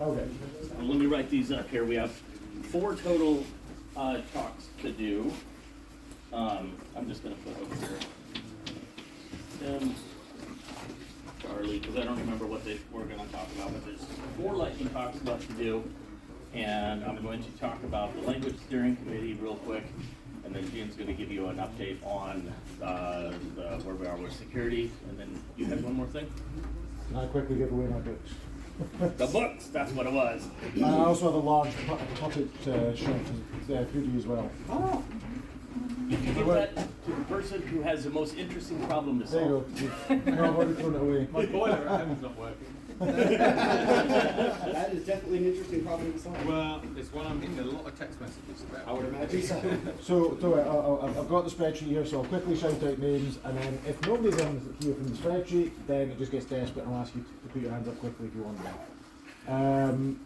Okay. Let me write these up here. We have 4 total talks to do. I'm just going to put over here Tim, Charlie, because I don't remember what we're going to talk about, but there's 4 lightning talks left to do. And I'm going to talk about the language steering committee real quick, and then Gene's going to give you an update on where we are with security, and then you had one more thing? Can I quickly give away my books? The books, that's what it was. I also have a large puppet shelf there for you as well. Oh. You can give that to the person who has the most interesting problem to solve. There you go. No, I've already thrown it away. My boiler at home's not working. That is definitely an interesting problem to solve. Well, it's one I'm getting a lot of text messages about. I would imagine so. So I've got the spreadsheet here, so I'll quickly shout out names, and then if nobody's in here from the spreadsheet, then it just gets desperate, and I'll ask you to put your hands up quickly if you want them.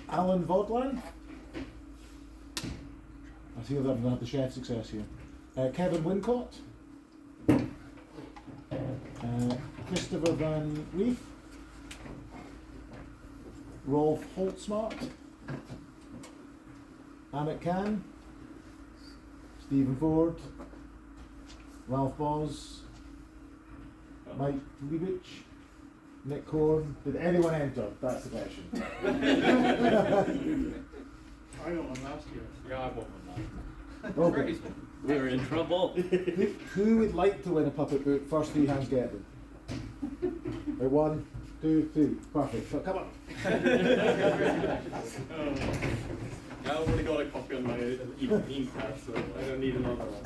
Alan Vodlan. I see that I've had the chef success here. Kevin Wincott. Christopher Van Reef. Rolf Holtzmart. Amit Khan. Stephen Ford. Ralph Boz. Mike Leibich. Nick Korn. Did anyone enter? That's the question. I got one last year. Yeah, I won one. Okay. We're in trouble. Who would like to win a puppet book? First 3 hands get them. Right, 1, 2, 3. Perfect. So come on. I already got a copy on my e-pad, so I don't need another one.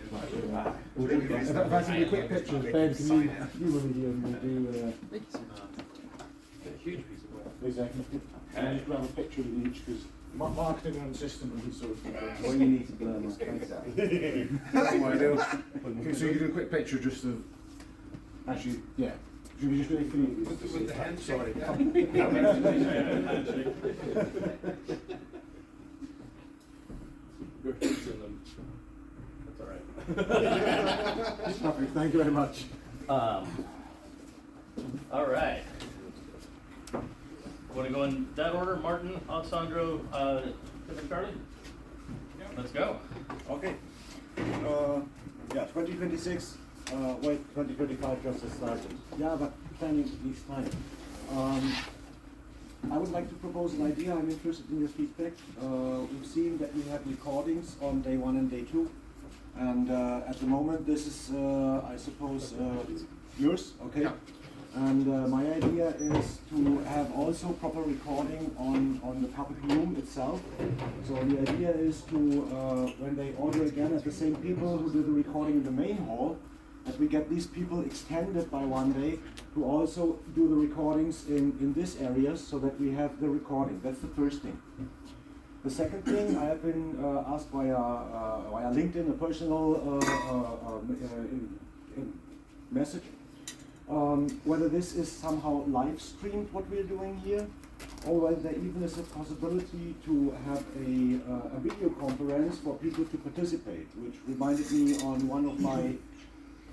If I can do quick pictures, Ben, can you with me here and we'll do A huge piece of work. exactly. And you can have a picture of each because marketing and system and sort of thing. Or you need to blur my face out. That's what I do. Okay, so you can do a quick picture just of actually, yeah. Should we just do it for you? With the handshake? Sorry. Your head's in them. That's all right. Perfect. Thank you very much. All right. Want to go in that order? Martin, Alessandro, Tim and Charlie? Let's go. Okay. Yeah, 2026, wait, 2025 just has started. Yeah, but planning needs time. I would like to propose an idea. I'm interested in your feedback. We've seen that we have recordings on day 1 and day 2. And at the moment, this is, I suppose, yours, okay? Yeah. And my idea is to have also proper recording on the puppet room itself. So the idea is to, when they order again, as the same people who do the recording in the main hall, that we get these people extended by 1 day to also do the recordings in this area so that we have the recording. That's the first thing. The second thing, I have been asked via LinkedIn, a personal message, whether this is somehow live streamed what we're doing here, or whether there even is a possibility to have a video conference for people to participate, which reminded me on one of my,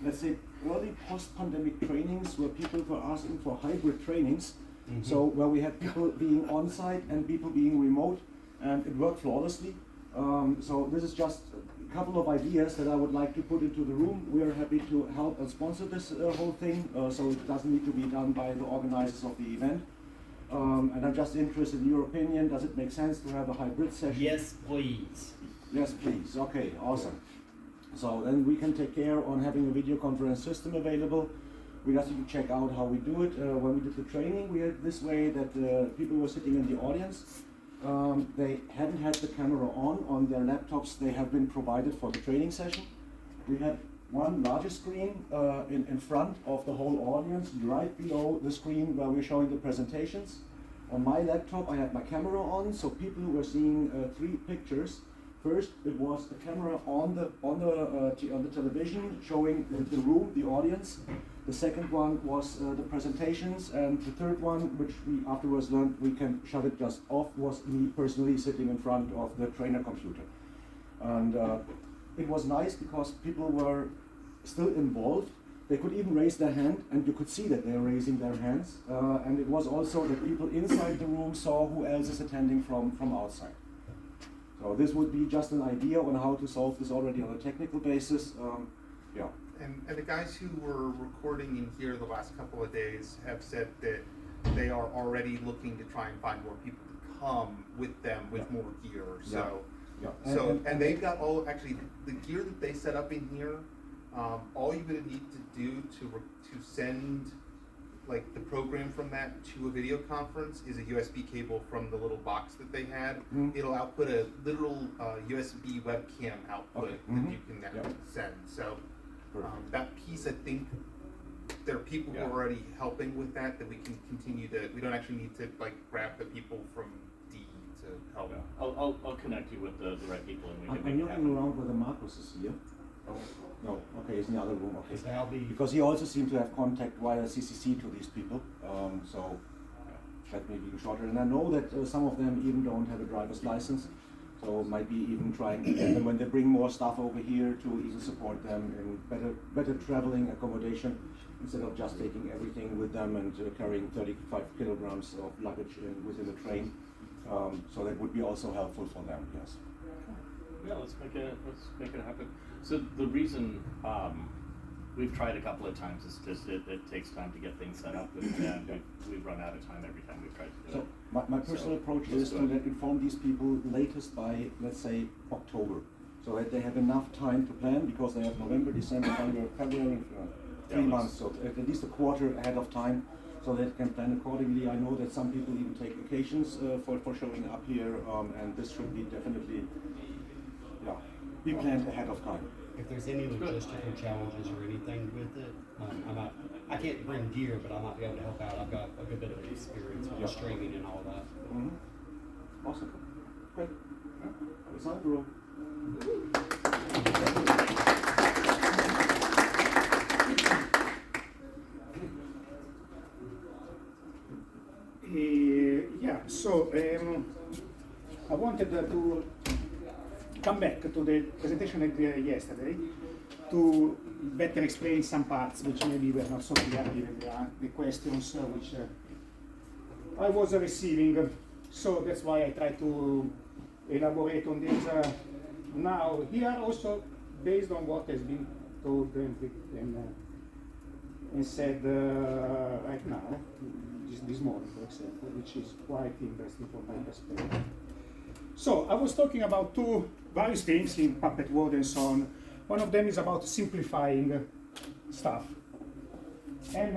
let's say, early post-pandemic trainings where people were asking for hybrid trainings. Mm-hmm. So where we had people being on-site and people being remote, and it worked flawlessly. So this is just a couple of ideas that I would like to put into the room. We are happy to help and sponsor this whole thing, so it doesn't need to be done by the organizers of the event. And I'm just interested in your opinion. Does it make sense to have a hybrid session? Yes, please. Yes, please. Okay, awesome. So then we can take care on having a video conference system available. We just need to check out how we do it. When we did the training, we had this way that people were sitting in the audience. They hadn't had the camera on their laptops. They have been provided for the training session. We had one larger screen in front of the whole audience, right below the screen where we're showing the presentations. On my laptop, I had my camera on, so people were seeing 3 pictures. First, it was the camera on the television showing the room, the audience. The second one was the presentations, and the third one, which we afterwards learned we can shut it just off, was me personally sitting in front of the trainer computer. And it was nice because people were still involved, They could even raise their hand, and you could see that they're raising their hands. And it was also that people inside the room saw who else is attending from outside. So this would be just an idea on how to solve this already on a technical basis. Yeah. And the guys who were recording in here the last couple of days have said that they are already looking to try and find more people to come with them with more gear. So, and they've got actually the gear that they set up in here. All you're going to need to do to send like the program from that to a video conference is a USB cable from the little box that they had. It'll output a literal USB webcam output that you can then send. So that piece, I think there are people who are already helping with that we can continue to. We don't actually need to like grab the people from D to help. I'll connect you with the right people, and we can. I'm looking around whether Marcus is here. No, okay, he's in the other room. Okay, I'll be. Because he also seemed to have contact via CCC to these people, so that may be shorter. And I know that some of them even don't have a driver's license, so might be even trying to get them when they bring more stuff over here to even support them in better traveling accommodation instead of just taking everything with them and carrying 35 kilograms of luggage within the train. So that would be also helpful for them. Yes. Yeah, let's make it happen. So the reason we've tried a couple of times is just it takes time to get things set up, and we've run out of time every time we've tried to do it. My personal approach is to inform these people latest by, let's say, October, so that they have enough time to plan, because they have November, December, January, February, 3 months, so at least a quarter ahead of time, so they can plan accordingly. I know that some people even take vacations for showing up here, and this should be definitely be planned ahead of time. If there's any logistical challenges or anything with it, I can't bring gear, but I might be able to help out. I've got a good bit of experience with streaming and all that. Awesome. Great. It's on the road. So I wanted to come back to the presentation I did yesterday to better explain some parts which maybe were not so clear given the questions which I was receiving. So that's why I try to elaborate on this now here, also based on what has been told and said right now, this morning, for example, which is quite interesting from my perspective. So I was talking about various things in Puppet world and so on. One of them is about simplifying stuff. And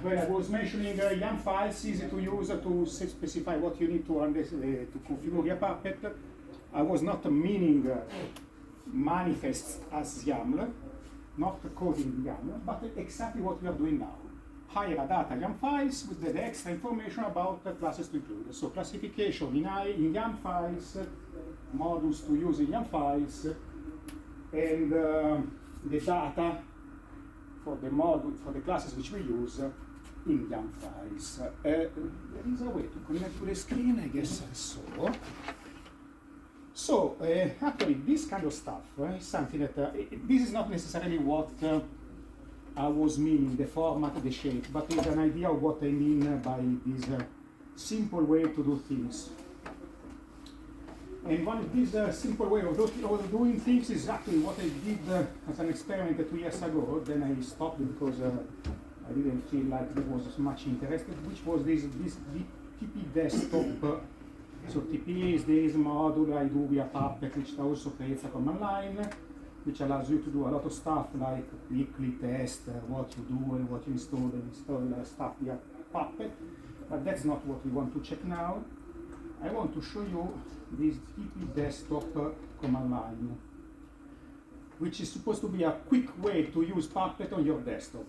when I was mentioning YAML files, easy to use to specify what you need to configure your Puppet, I was not meaning manifests as YAML, not coding YAML, but exactly what we are doing now. Hire a data YAML files with the extra information about the classes to include. So classification in YAML files, modules to use in YAML files, and the data for the module, for the classes which we use in YAML files. There is a way to connect to the screen, I guess so. So actually this kind of stuff is something that, this is not necessarily what I was meaning, the format, the shape, but it's an idea of what I mean by this simple way to do things. And one of these simple way of doing things is actually what I did as an experiment 2 years ago. Then I stopped because I didn't feel like there was much interest, which was this TP desktop. So TP is this module I do via Puppet, which also creates a command line, which allows you to do a lot of stuff like quickly test what you do and what you install and install stuff via Puppet. But that's not what we want to check now. I want to show you this TP desktop command line, which is supposed to be a quick way to use Puppet on your desktop.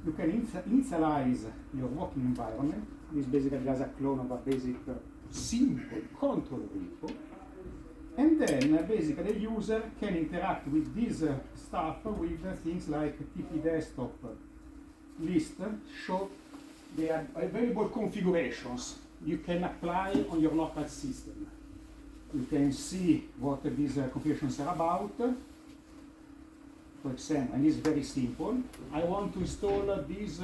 You can initialize your working environment. This basically does a clone of a basic simple control repo. And then basically the user can interact with this stuff with things like TP desktop list, show the available configurations you can apply on your local system. You can see what these configurations are about. for example, and it's very simple. I want to install these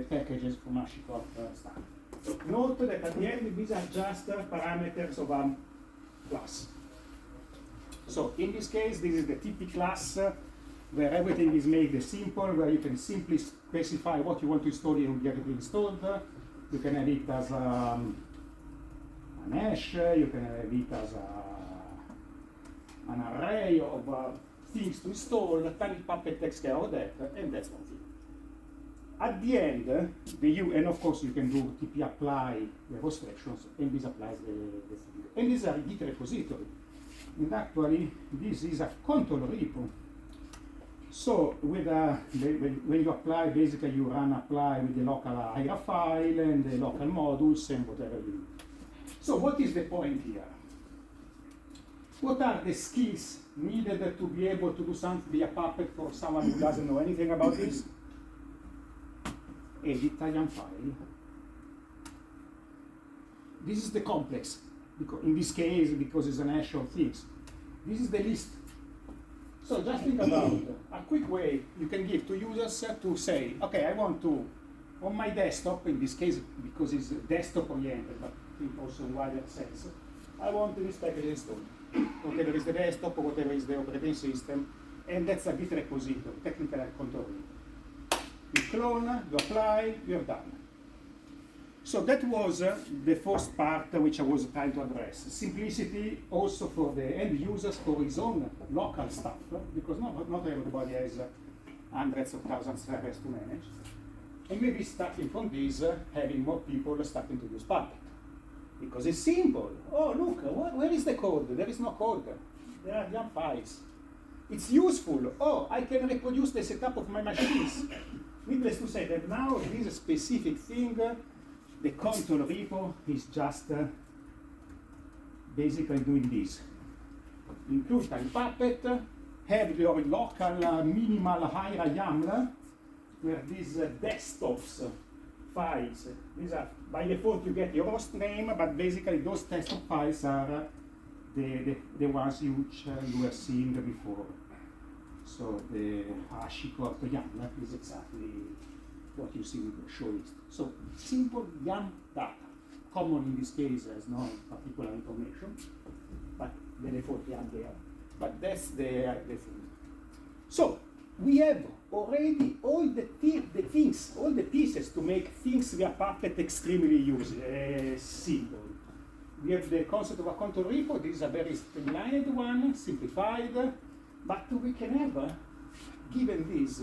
packages from HashiCorp stuff. Note that at the end, these are just parameters of a class. So in this case, this is the TP class where everything is made simple, where you can simply specify what you want to install and get it installed. You can have it as an hash, you can have it as an array of things to install. Tiny Puppet takes care of that, and that's one thing. At the end, and of course you can do TP apply the restrictions, and this applies the thing. And these are Git repository. And actually, this is a control repo. So with when you apply, basically you run apply with the local IRA file and the local modules and whatever you do. So what is the point here? What are the skills needed to be able to do something, be a puppet for someone who doesn't know anything about this? Edit YAML file. This is the complex, because in this case, because it's an hash of things. This is the list. So just think about a quick way you can give to users to say, okay, I want to, on my desktop, in this case, because it's desktop oriented, but think also in wider sense, I want this package installed. Whatever is the desktop or whatever is the operating system, and that's a Git repository, technical control. You clone, you apply, you're done. So that was the first part which I was trying to address. Simplicity also for the end users for his own local stuff, because not everybody has hundreds of thousands of servers to manage. And maybe starting from this, having more people starting to use Puppet. Because it's simple. Oh, look, where is the code? There is no code. There are YAML files. It's useful. Oh, I can reproduce the setup of my machines. Needless to say that now this specific thing, the control repo is just basically doing this. Include Tiny Puppet, have your local minimal higher YAML, where these desktops files, these are, by default you get your host name, but basically those desktop files are the ones which you have seen before. So the HashiCorp YAML is exactly what you see with the show list. So simple YAML data, common in this case as no particular information, but the default YAML there. But that's the thing. So we have already all the things, all the pieces to make things via Puppet extremely simple. We have the concept of a control repo. This is a very streamlined one, simplified, but we can have, given this,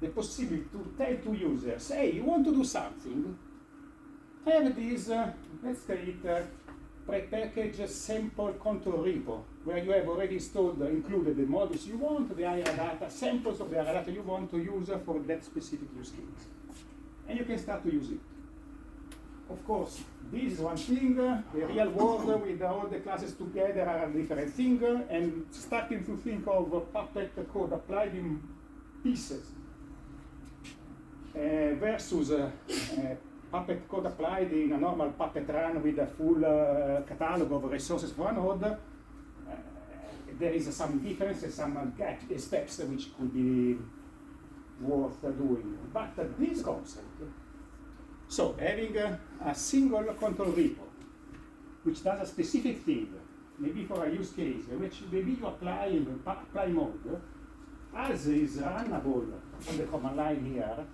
the possibility to tell to users, hey, you want to do something? Have this, let's say it, prepackaged sample control repo, where you have already installed, included the modules you want, the IRA data, samples of the IRA data you want to use for that specific use case. And you can start to use it. Of course, this is one thing, the real world with all the classes together are a different thing, and starting to think of Puppet code applied in pieces versus Puppet code applied in a normal Puppet run with a full catalog of resources for a node. There is some difference and some steps which could be worth doing. But this concept, so having a single control repo, which does a specific thing, maybe for a use case, which maybe you apply in apply mode, as is runnable on the command line here,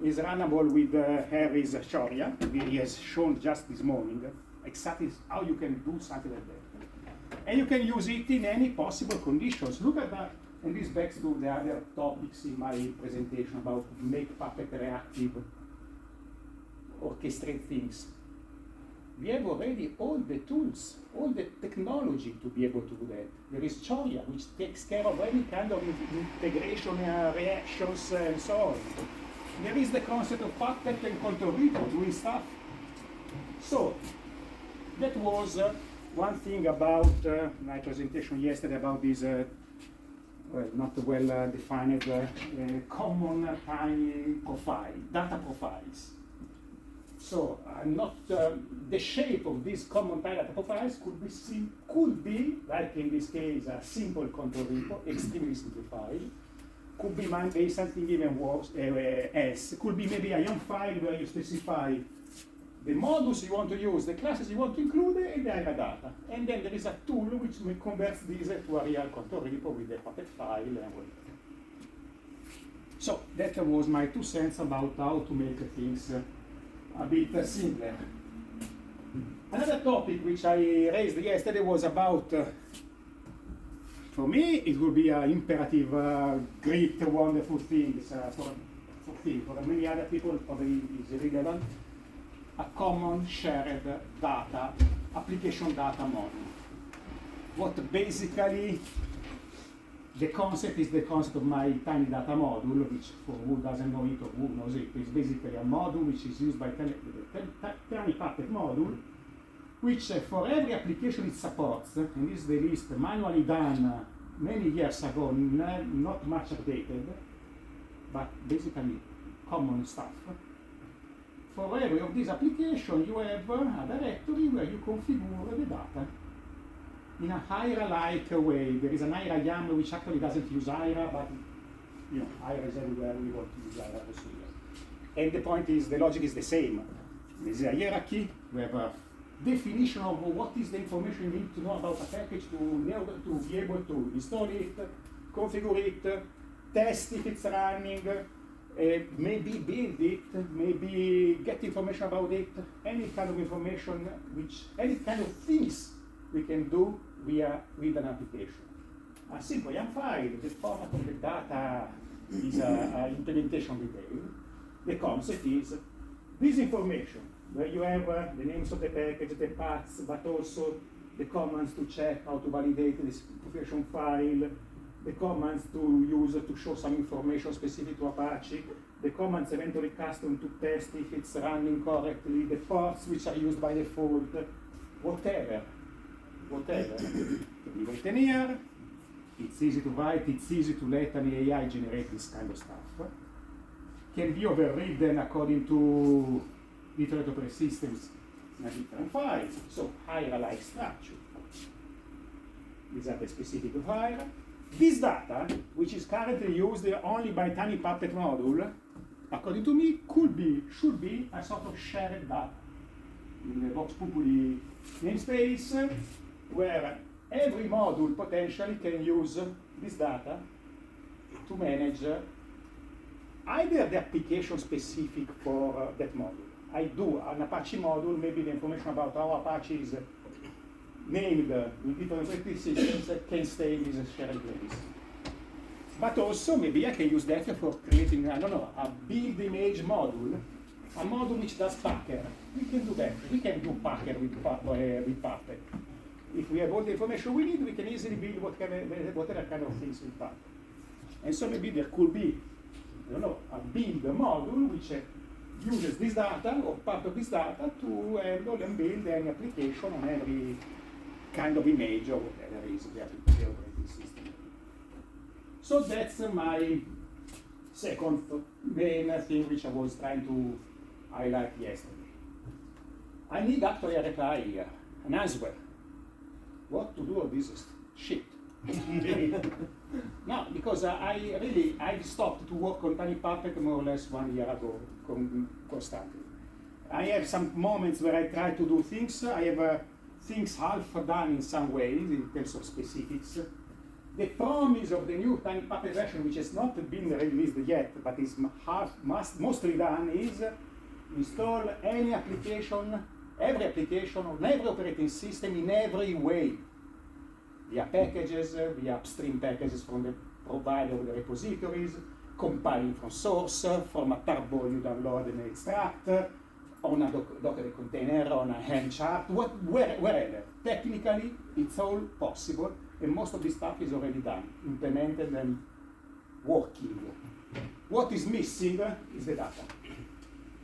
is runnable with Harry's Shoria. He has shown just this morning exactly how you can do something like that. And you can use it in any possible conditions. Look at that, and this backs to the other topics in my presentation about make Puppet reactive, orchestrate things. We have already all the tools, all the technology to be able to do that. There is Choria, which takes care of any kind of integration, reactions, and so on. There is the concept of Puppet and control repo doing stuff. So that was one thing about my presentation yesterday about these well, not well defined common tiny profile, data profiles. So not the shape of these common tile data profiles could be like in this case a simple control repo, extremely simplified. Could be maybe something even worse else. Could be maybe a YAML file where you specify the modules you want to use, the classes you want to include, and the IRA data. And then there is a tool which converts these to a real control repo with the Puppet file and whatever. So that was my 2 cents about how to make things a bit simpler. Another topic which I raised yesterday was about, for me, it would be an imperative, great, wonderful thing. For many other people, probably is irrelevant. A common shared data, application data model. What basically, the concept is the concept of my tiny data module, which for who doesn't know it or who knows it, is basically a module which is used by tiny Puppet module, which for every application it supports, and this is the list manually done many years ago, not much updated, but basically common stuff. For every of these applications, you have a directory where you configure the data in a IRA-like way. There is an IRA YAML which actually doesn't use IRA, but IRA is everywhere. We want to use IRA also here. And the point is, the logic is the same. There is a hierarchy. We have a definition of what is the information you need to know about a package to be able to install it, configure it, test if it's running, maybe build it, maybe get information about it, any kind of information, any kind of things we can do with an application. A simple YAML file, the format of the data is an implementation detail. The concept is this information, where you have the names of the package, the paths, but also the commands to check how to validate this configuration file, the commands to use to show some information specific to Apache, the commands eventually custom to test if it's running correctly, the ports which are used by default, whatever. You write in here, it's easy to write, it's easy to let an AI generate this kind of stuff. Can be overridden according to different operating systems in a different files. So IRA-like structure. These are the specific of IRA. This data, which is currently used only by tiny Puppet module, according to me, should be a sort of shared data in the Vox Pupuli namespace, where every module potentially can use this data to manage either the application specific for that module. I do an Apache module, maybe the information about how Apache is named in different operating systems can stay in this shared place. But also, maybe I can use that for creating, I don't know, a build image module, a module which does Packer. We can do that. We can do Packer with Puppet. If we have all the information we need, we can easily build whatever kind of things with Puppet. And so maybe there could be, I don't know, a build module which uses this data or part of this data to handle and build an application on every kind of image or whatever is the operating system. So that's my second main thing which I was trying to highlight yesterday. I need actually a reply here, an answer. What to do with this shit? No, because I stopped to work on Tiny Puppet more or less 1 year ago, constantly. I have some moments where I try to do things. I have things half done in some ways in terms of specifics. The promise of the new Tiny Puppet version, which has not been released yet, but is mostly done, is install any application, every application on every operating system in every way. Via packages, via upstream packages from the provider of the repositories, compiling from source, from a tarball you download and extract, on a Docker container, on a hand chart, wherever. Technically, it's all possible, and most of this stuff is already done, implemented and working. What is missing is the data.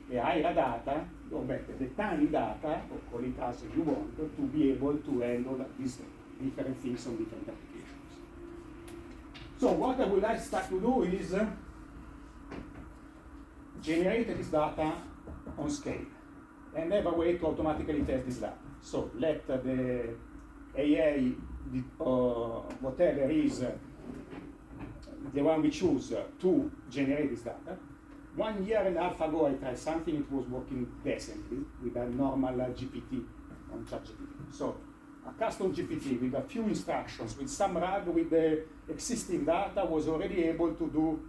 The IRA data, or better, the tiny data, or call it as you want, to be able to handle these different things on different applications. So what I would like to start to do is generate this data on scale. and have a way to automatically test this data. So let the AA, whatever is the one we choose to generate this data. 1.5 years ago, I tried something, it was working decently with a normal GPT on ChatGPT. So a custom GPT with a few instructions, with some RAG, with the existing data, was already able to do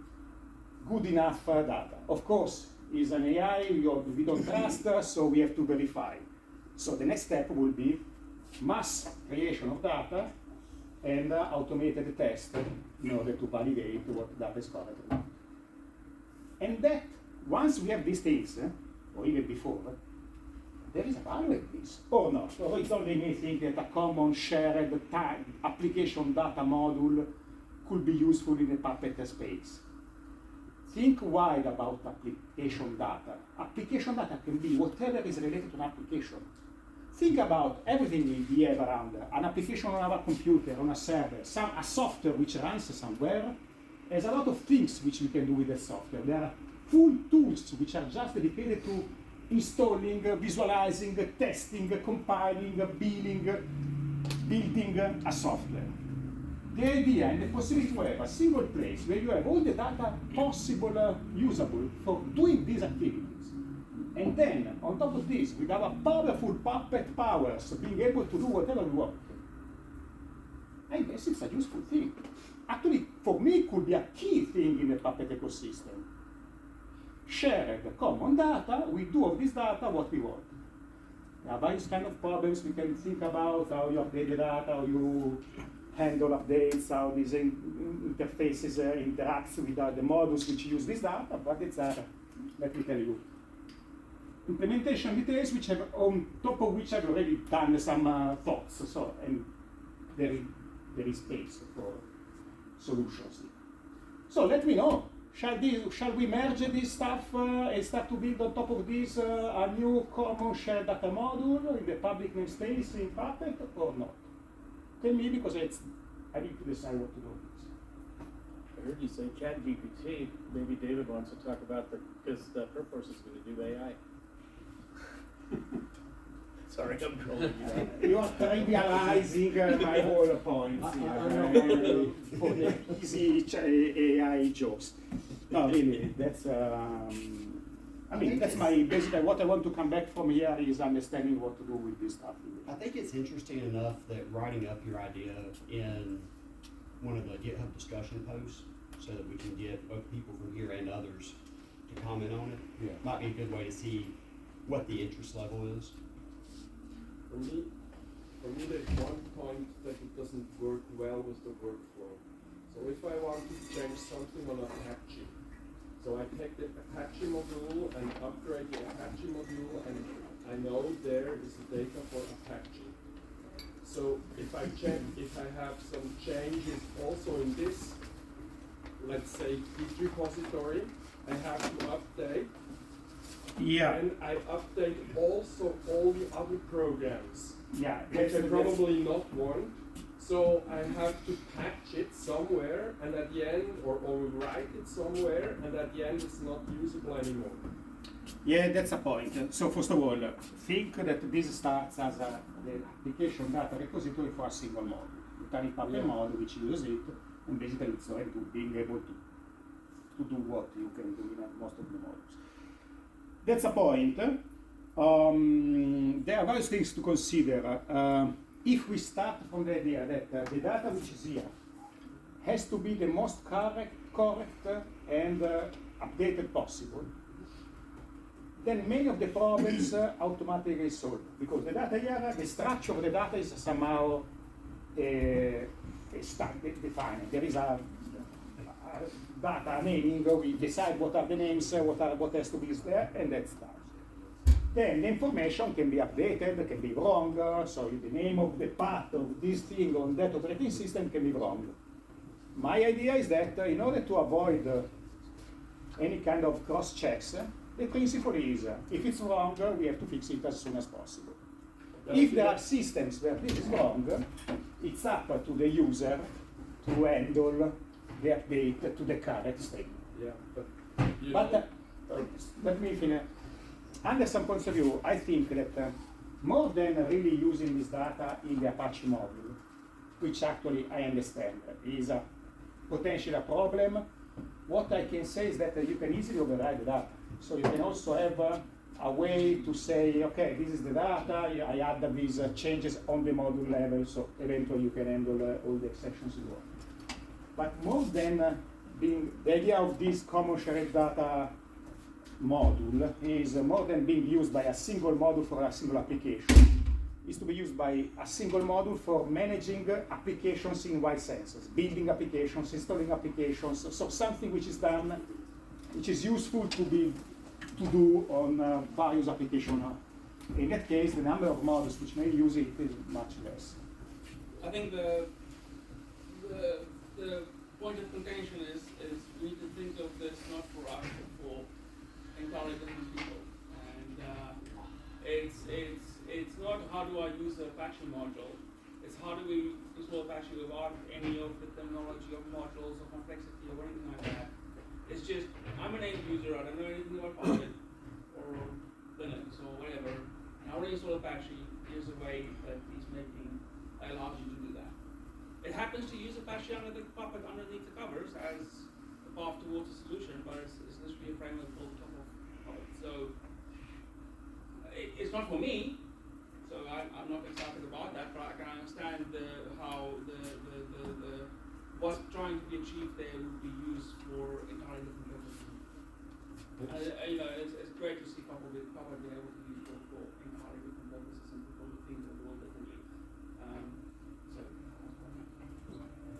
good enough data. Of course, it's an AI, we don't trust, so we have to verify. So the next step will be mass creation of data and automated test in order to validate what data is correct or not. And that, once we have these things, or even before, there is a value in this, or not. Or it's only me thinking that a common shared application data module could be useful in the Puppet space. Think wide about application data. Application data can be whatever is related to an application. Think about everything we have around, an application on our computer, on a server, a software which runs somewhere. There's a lot of things which we can do with the software. There are full tools which are just dedicated to installing, visualizing, testing, compiling, building a software. The idea and the possibility to have a single place where you have all the data possible, usable for doing these activities. And then, on top of this, with our powerful Puppet powers, being able to do whatever we want, I guess it's a useful thing. Actually, for me, it could be a key thing in the Puppet ecosystem. Shared common data, we do of this data what we want. There are various kind of problems we can think about, how you update the data, how you handle updates, how these interfaces interact with the modules which use this data, but it's, let me tell you, implementation details which have, on top of which I've already done some thoughts, so, and there is space for solutions. So let me know. Shall we merge this stuff and start to build on top of this a new common shared data module in the public namespace in Puppet or not? Tell me, because I need to decide what to do with this. I heard you say ChatGPT. Maybe David wants to talk about because the Perforce is going to do AI. Sorry, I'm trolling you. You are trivializing my whole points for the easy AI jokes. No, really, that's. I mean, that's my basically what I want to come back from here is understanding what to do with this stuff. I think it's interesting enough that writing up your idea in one of the GitHub discussion posts so that we can get both people from here and others to comment on it might be a good way to see what the interest level is. For me, there's one point that it doesn't work well with the workflow. So if I want to change something on Apache, so I take the Apache module and upgrade the Apache module, and I know there is the data for Apache. So if I have some changes also in this, let's say Git repository, I have to update. Yeah. And I update also all the other programs. Yeah. Which I probably not want. So I have to patch it somewhere, and at the end, or write it somewhere, and at the end it's not usable anymore. Yeah, that's a point. So first of all, think that this starts as the application data repository for a single module. You tiny Puppet module which uses it, and basically it's already being able to do what you can do in most of the modules. That's a point. There are various things to consider. If we start from the idea that the data which is here has to be the most correct and updated possible, then many of the problems automatically solved. Because the data here, the structure of the data is somehow defined. There is a data naming, we decide what are the names, what has to be there, and that's that. Then the information can be updated, can be wrong, so the name of the path of this thing on that operating system can be wrong. My idea is that in order to avoid any kind of cross-checks, the principle is, if it's wrong, we have to fix it as soon as possible. If there are systems where this is wrong, it's up to the user to handle the update to the correct state. Yeah, But let me finish. under some points of view, I think that more than really using this data in the Apache module, which actually I understand is potentially a problem, what I can say is that you can easily override the data. So you can also have a way to say, okay, this is the data, I add these changes on the module level, so eventually you can handle all the exceptions you want. But more than being, the idea of this common shared data module is more than being used by a single module for a single application, is to be used by a single module for managing applications in wide senses, building applications, installing applications, so something which is done, which is useful to do on various applications. In that case, the number of modules which may use it is much less. I think the point of contention is we need to think of this not for us, but for entirely different people. And it's not how do I use the Apache module, it's how do we install Apache without any of the terminology of modules or complexity or anything like that. It's just, I'm an end user, I don't know anything about Puppet or Linux or whatever. I want to install Apache, here's a way that he's making, allows you to do that. It happens to use Apache under the Puppet underneath the covers as a path towards a solution, but it's literally a framework built on top of Puppet. So it's not for me, so I'm not excited about that, but I can understand how what's trying to be achieved there would be used for entirely different purposes. It's great to see Puppet being able to be used for entirely different purposes and people who think of the world differently.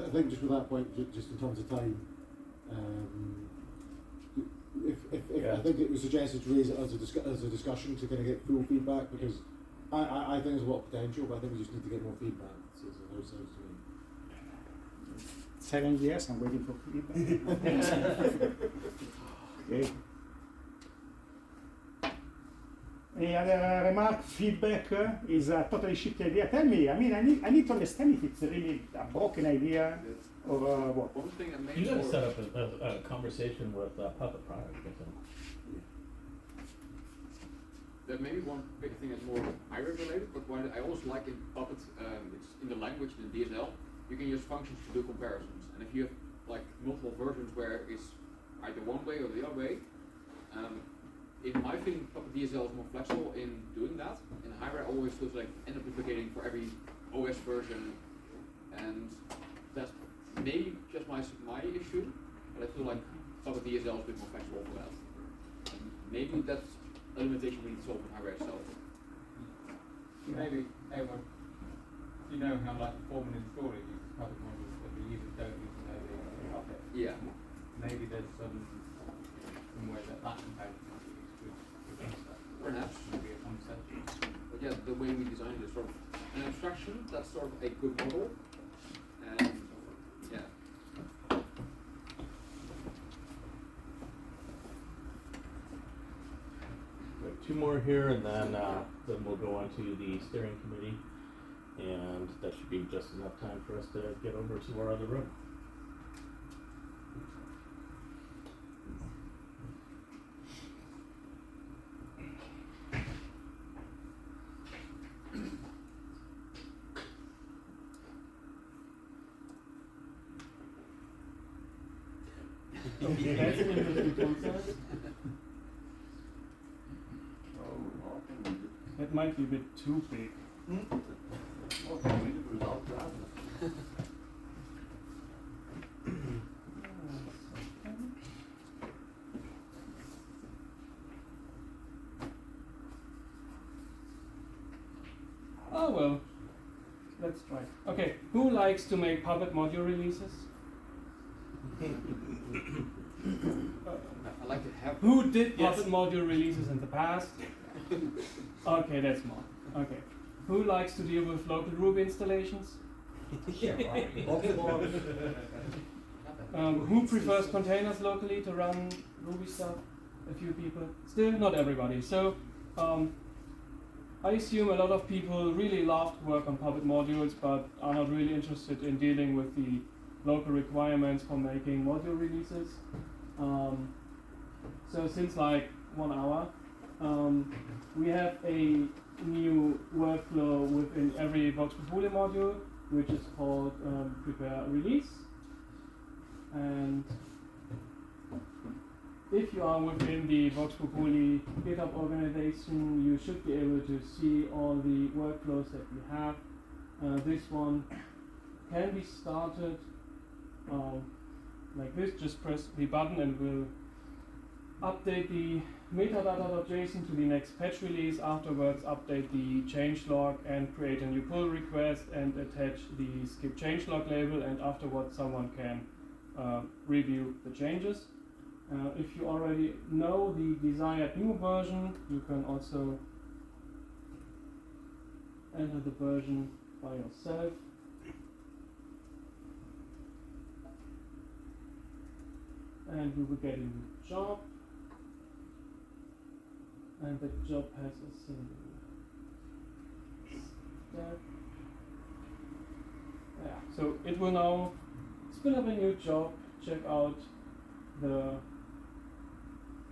I think just with that point, just in terms of time, I think it was suggested to raise it as a discussion to kind of get full feedback, because I think there's a lot of potential, but I think we just need to get more feedback. So it sounds to me. 7 years, I'm waiting for feedback. Okay. Any other remark, feedback is a totally shitty idea? Tell me, I mean, I need to understand if it's really a broken idea or what. One thing that You gotta set up a conversation with Puppet prior to get them. That maybe one big thing is more IRA related, but what I also like in Puppet, it's in the language, in DSL, you can use functions to do comparisons. And if you have like multiple versions where it's either one way or the other way, in my feeling, Puppet DSL is more flexible in doing that. In Hybrid, I always feels like end up duplicating for every OS version, and that's maybe just my issue. But I feel like Puppet DSL is a bit more flexible for that. And maybe that's a limitation we need to solve in Hybrid itself. Maybe everyone, you know how like performing in storage uses Puppet modules, but the users don't need to know the Puppet. Yeah. Maybe there's some way that component might be used to address that. Perhaps. Maybe a concept. But yeah, the way we designed it is sort of an abstraction, that's sort of a good model. And yeah. We have 2 more here, and then we'll go on to the steering committee, and that should be just enough time for us to get over to our other room. That's an interesting concept. That might be a bit too big. Oh well, let's try. Okay, who likes to make Puppet module releases? I like to have. Who did Puppet module releases in the past? Okay, that's more. Okay. Who likes to deal with local Ruby installations? Yeah, right. Who prefers containers locally to run Ruby stuff? A few people. Still, not everybody. So, I assume a lot of people really love to work on Puppet modules, but are not really interested in dealing with the local requirements for making module releases. So since like 1 hour, we have a new workflow within every Vox Pupuli module, which is called prepare release. And if you are within the Vox Pupuli GitHub organization, you should be able to see all the workflows that we have. This one can be started like this. Just press the button and we'll update the metadata.json to the next patch release. Afterwards, update the changelog and create a new pull request and attach the skip changelog label, and afterwards someone can review the changes. If you already know the desired new version, you can also enter the version by yourself. And we will get a new job. And the job has a single step. Yeah, so it will now spin up a new job, check out the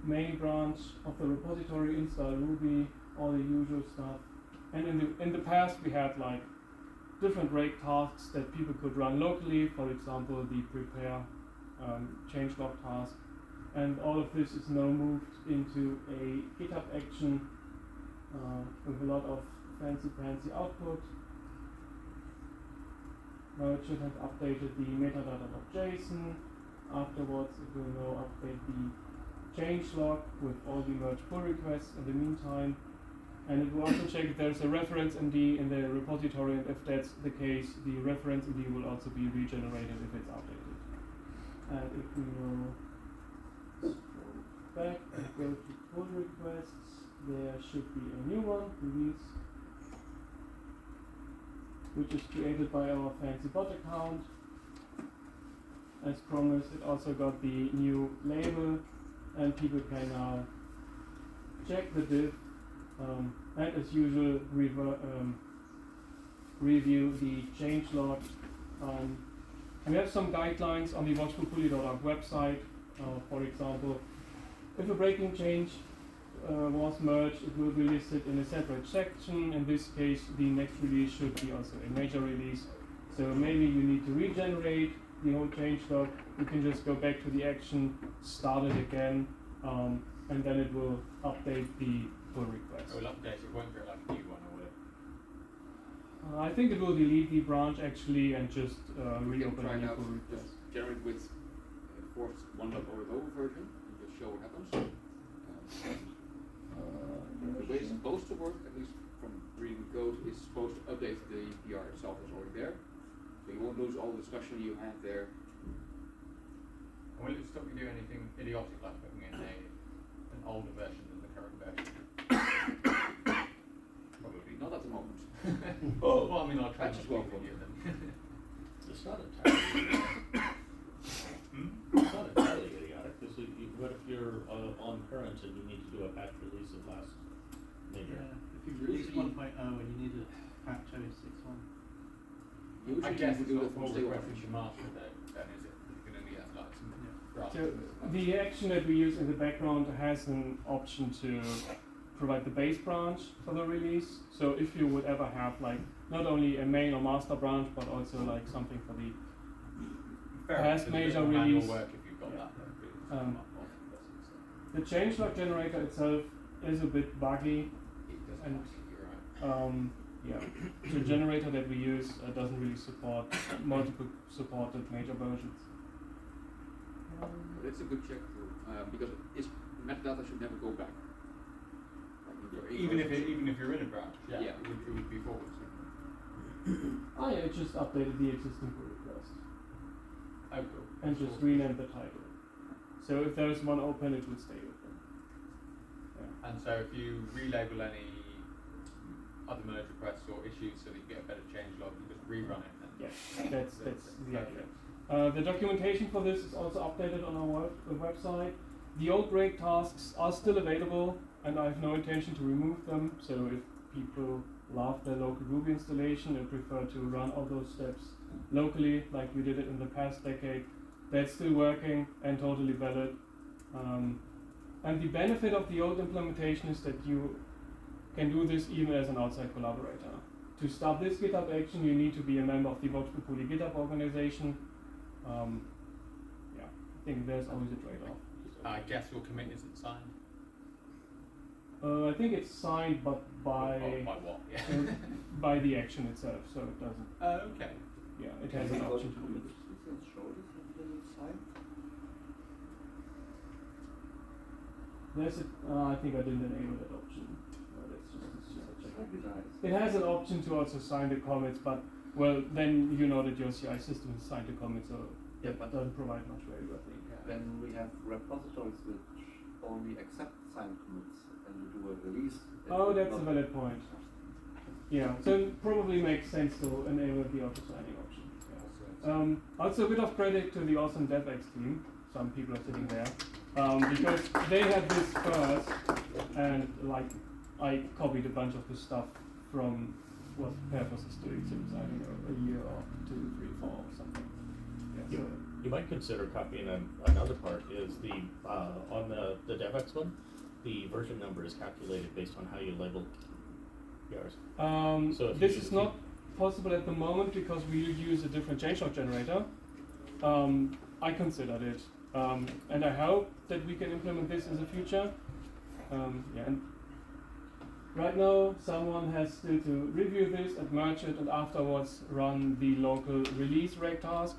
main branch of the repository, install Ruby, all the usual stuff. And in the past we had like different rake tasks that people could run locally, for example the prepare changelog task. And all of this is now moved into a GitHub action with a lot of fancy output. Now it should have updated the metadata.json. Afterwards it will now update the changelog with all the merge pull requests in the meantime. And it will also check if there's a reference MD in the repository, and if that's the case, the reference MD will also be regenerated if it's updated. And if we will back and go to pull requests, there should be a new one, release, which is created by our fancy bot account. As promised, it also got the new label, and people can now check the diff and as usual review the changelog. And we have some guidelines on the voxpopuli.org website. For example, if a breaking change was merged, it will be listed in a separate section. In this case, the next release should be also a major release. So maybe you need to regenerate the whole changelog. You can just go back to the action, start it again, and then it will update the pull request. It will update, it won't get like a new one or whatever. I think it will delete the branch actually and just reopen try a it new out, pull request. just generate with forced 1.0 version and just show what happens. The way it's supposed to work, at least from reading code, is supposed to update the PR itself that's already there. So you won't lose all the discussion you had there. And will it stop you doing anything idiotic like putting in an older version than the current version? Probably not at the moment. Well, I mean, I'll try That's to well tweak it then. It's not entirely idiotic, because what if you're on current and you need to do a patch release of last major? If you release 1.0 and you need to patch 0.6.1. Usually I guess you it's do not it from more zero. requesting to master then is it? You can only have like some draft. So the action that we use in the background has an option to provide the base branch for the release. So if you would ever have like not only a main or master branch, but also like something for the past major release. Work if you've got that. The changelog generator itself is a bit buggy, It doesn't and actually, you're right. the generator that we use doesn't really support multiple supported major versions. But it's a good check through, because metadata should never go back. Like Even if you're in a branch, Yeah. it would be forwards. Oh yeah, it just updated the existing pull request Oh, cool. and just renamed the title. So if there's one open, it will stay open. Yeah. And so if you relabel any other merge requests or issues so that you get a better changelog, you just rerun it. And Yes, that's the idea. The documentation for this is also updated on our website. The old break tasks are still available, and I have no intention to remove them. So if people love their local Ruby installation and prefer to run all those steps locally, like we did it in the past decade, that's still working and totally valid. And the benefit of the old implementation is that you can do this even as an outside collaborator. To start this GitHub action, you need to be a member of the Vox Pupuli GitHub organization. Yeah, I think there's always a trade-off. I guess your commit isn't signed. I think it's signed, but by what? Yeah. by the action itself, so it doesn't. Okay. Yeah, it has an option to do this. There's I think I didn't enable that option. It has an option to also sign the commits, but well, then you know that your CI system has signed the commits, so yeah, that doesn't provide much value, I think. Then we have repositories which only accept signed commits, and you do a release. Oh, that's a valid point. Yeah, so it probably makes sense to enable the auto signing option. Yeah. Also, a bit of credit to the awesome DevX team. Some people are sitting there. Because they had this first, and like I copied a bunch of the stuff from what Purpose is doing since I don't know a year or 2, 3, 4 or something. Yeah, so You might consider copying another part. Is the on the DevX one, the version number is calculated based on how you label yours. So this is not possible at the moment because we use a different changelog generator. I considered it. And I hope that we can implement this in the future. Yeah, and right now, someone has still to review this and merge it, and afterwards run the local release reg task,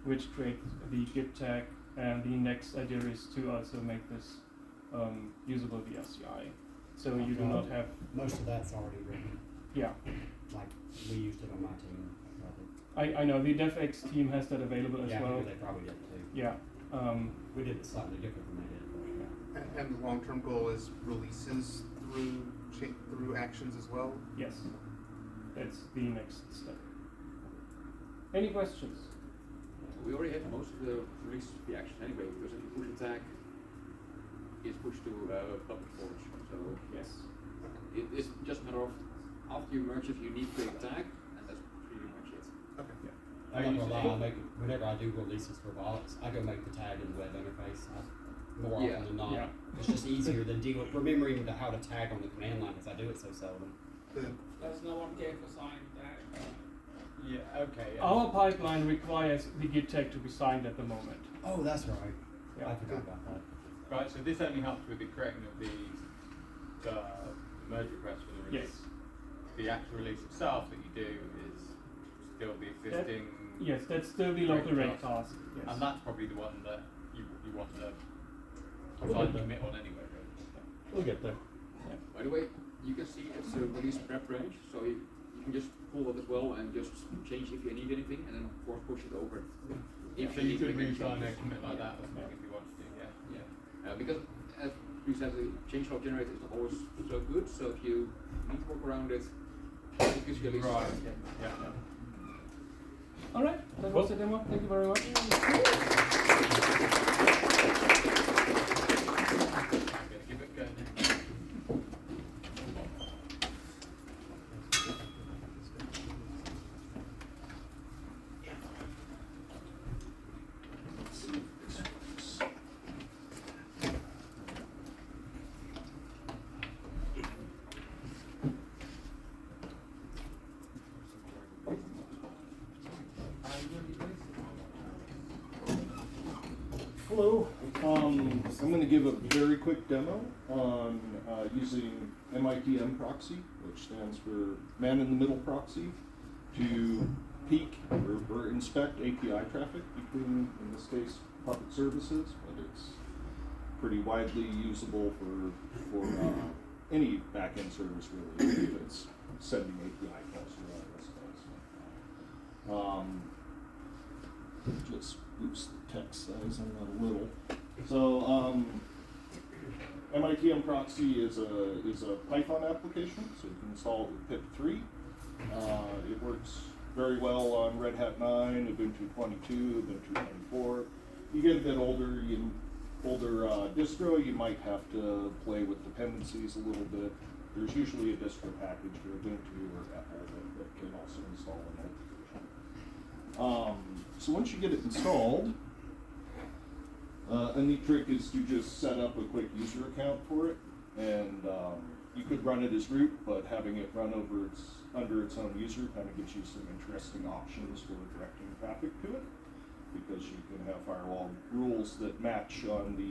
which creates the git tag. And the next idea is to also make this usable via CI. So you do not have most of that's already written. Yeah. Like we used it on my team. I know the DevX team has that available as well. Yeah, they probably did too. Yeah. We did it slightly different than they did. And the long-term goal is releases through actions as well? Yes. That's the next step. Any questions? We already have most of the releases of the action anyway, because if you push a tag, it's pushed to Puppet Forge. So yes, it's just a matter of after you merge it, you need to create a tag, and that's pretty much it. Okay. Yeah. I'm not gonna lie, whenever I do releases for Vox, I go make the tag in the web interface. More often than not. Yeah. It's just easier than remembering how to tag on the command line because I do it so seldom. Does no one care for signing that? Yeah, okay. Our pipeline requires the git tag to be signed at the moment. Oh, that's right. Yeah. I forgot about that. Right, so this only helps with the creating of the merge request for the release. Yes. The actual release itself that you do is still the existing. Yes, that's still the local reg task. Yes. And that's probably the one that you want to commit on anyway, really. We'll get there. Yeah. By the way, you can see it's a release prep range, so you can just pull it as well and just change if you need anything, and then of course push it over. If So you need to could make resign a changes. commit like that or something if you wanted to, yeah. Because as you said, the changelog generator is not always so good, so if you need to work around it, it gives you at least Right. a start. All right, that was the demo. Thank you very much. Give it a go. Hello. I'm going to give a very quick demo on using MITM-proxy, which stands for man-in-the-middle proxy, to peek or inspect API traffic between, in this case, Puppet services, but it's pretty widely usable for any backend service really, if it's sending API calls to this place. Just boost the text size on that a little. So MITM-proxy is a Python application, so you can install it with pip 3. It works very well on Red Hat 9, Ubuntu 22, Ubuntu 24. You get a bit older distro, you might have to play with dependencies a little bit. There's usually a distro package for Ubuntu or Apple that can also install an application. So once you get it installed, A neat trick is to just set up a quick user account for it, and you could run it as root, but having it run under its own user kind of gives you some interesting options for directing traffic to it, because you can have firewall rules that match on the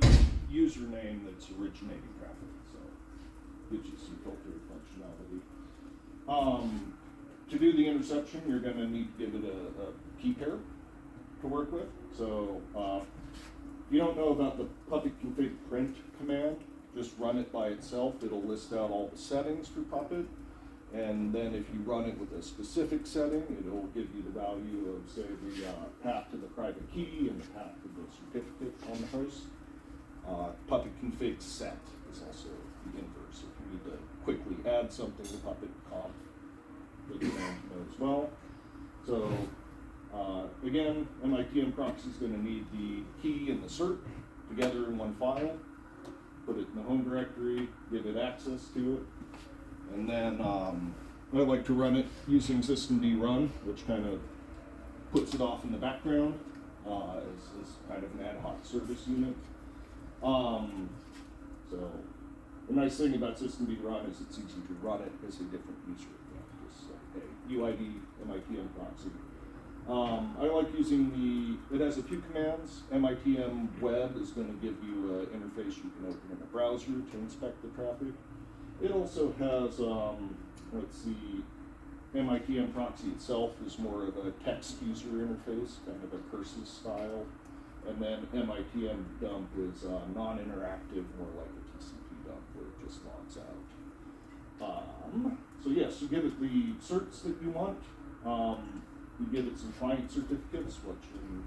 username that's originating traffic, so it gives you some filter functionality. To do the interception, you're going to need to give it a key pair to work with. So if you don't know about the Puppet config print command, just run it by itself. It'll list out all the settings for Puppet, and then if you run it with a specific setting, it'll give you the value of, say, the path to the private key and the path to the certificate on the host. Puppet config set is also the inverse. If you need to quickly add something to Puppet conf, the command mode as well. So again, MITM proxy is going to need the key and the cert together in one file. Put it in the home directory, give it access to it, and then I like to run it using systemd run, which kind of puts it off in the background as kind of an ad hoc service unit. So the nice thing about systemd run is it's easy to run it as a different user. Just say, hey, UID MITM proxy. I like using it has a few commands. MITM web is going to give you an interface you can open in a browser to inspect the traffic. It also has, let's see, MITM proxy itself is more of a text user interface, kind of a cursive style. And then MITM dump is non-interactive, more like a TCP dump where it just logs out. So yes, you give it the certs that you want. You give it some client certificates, which in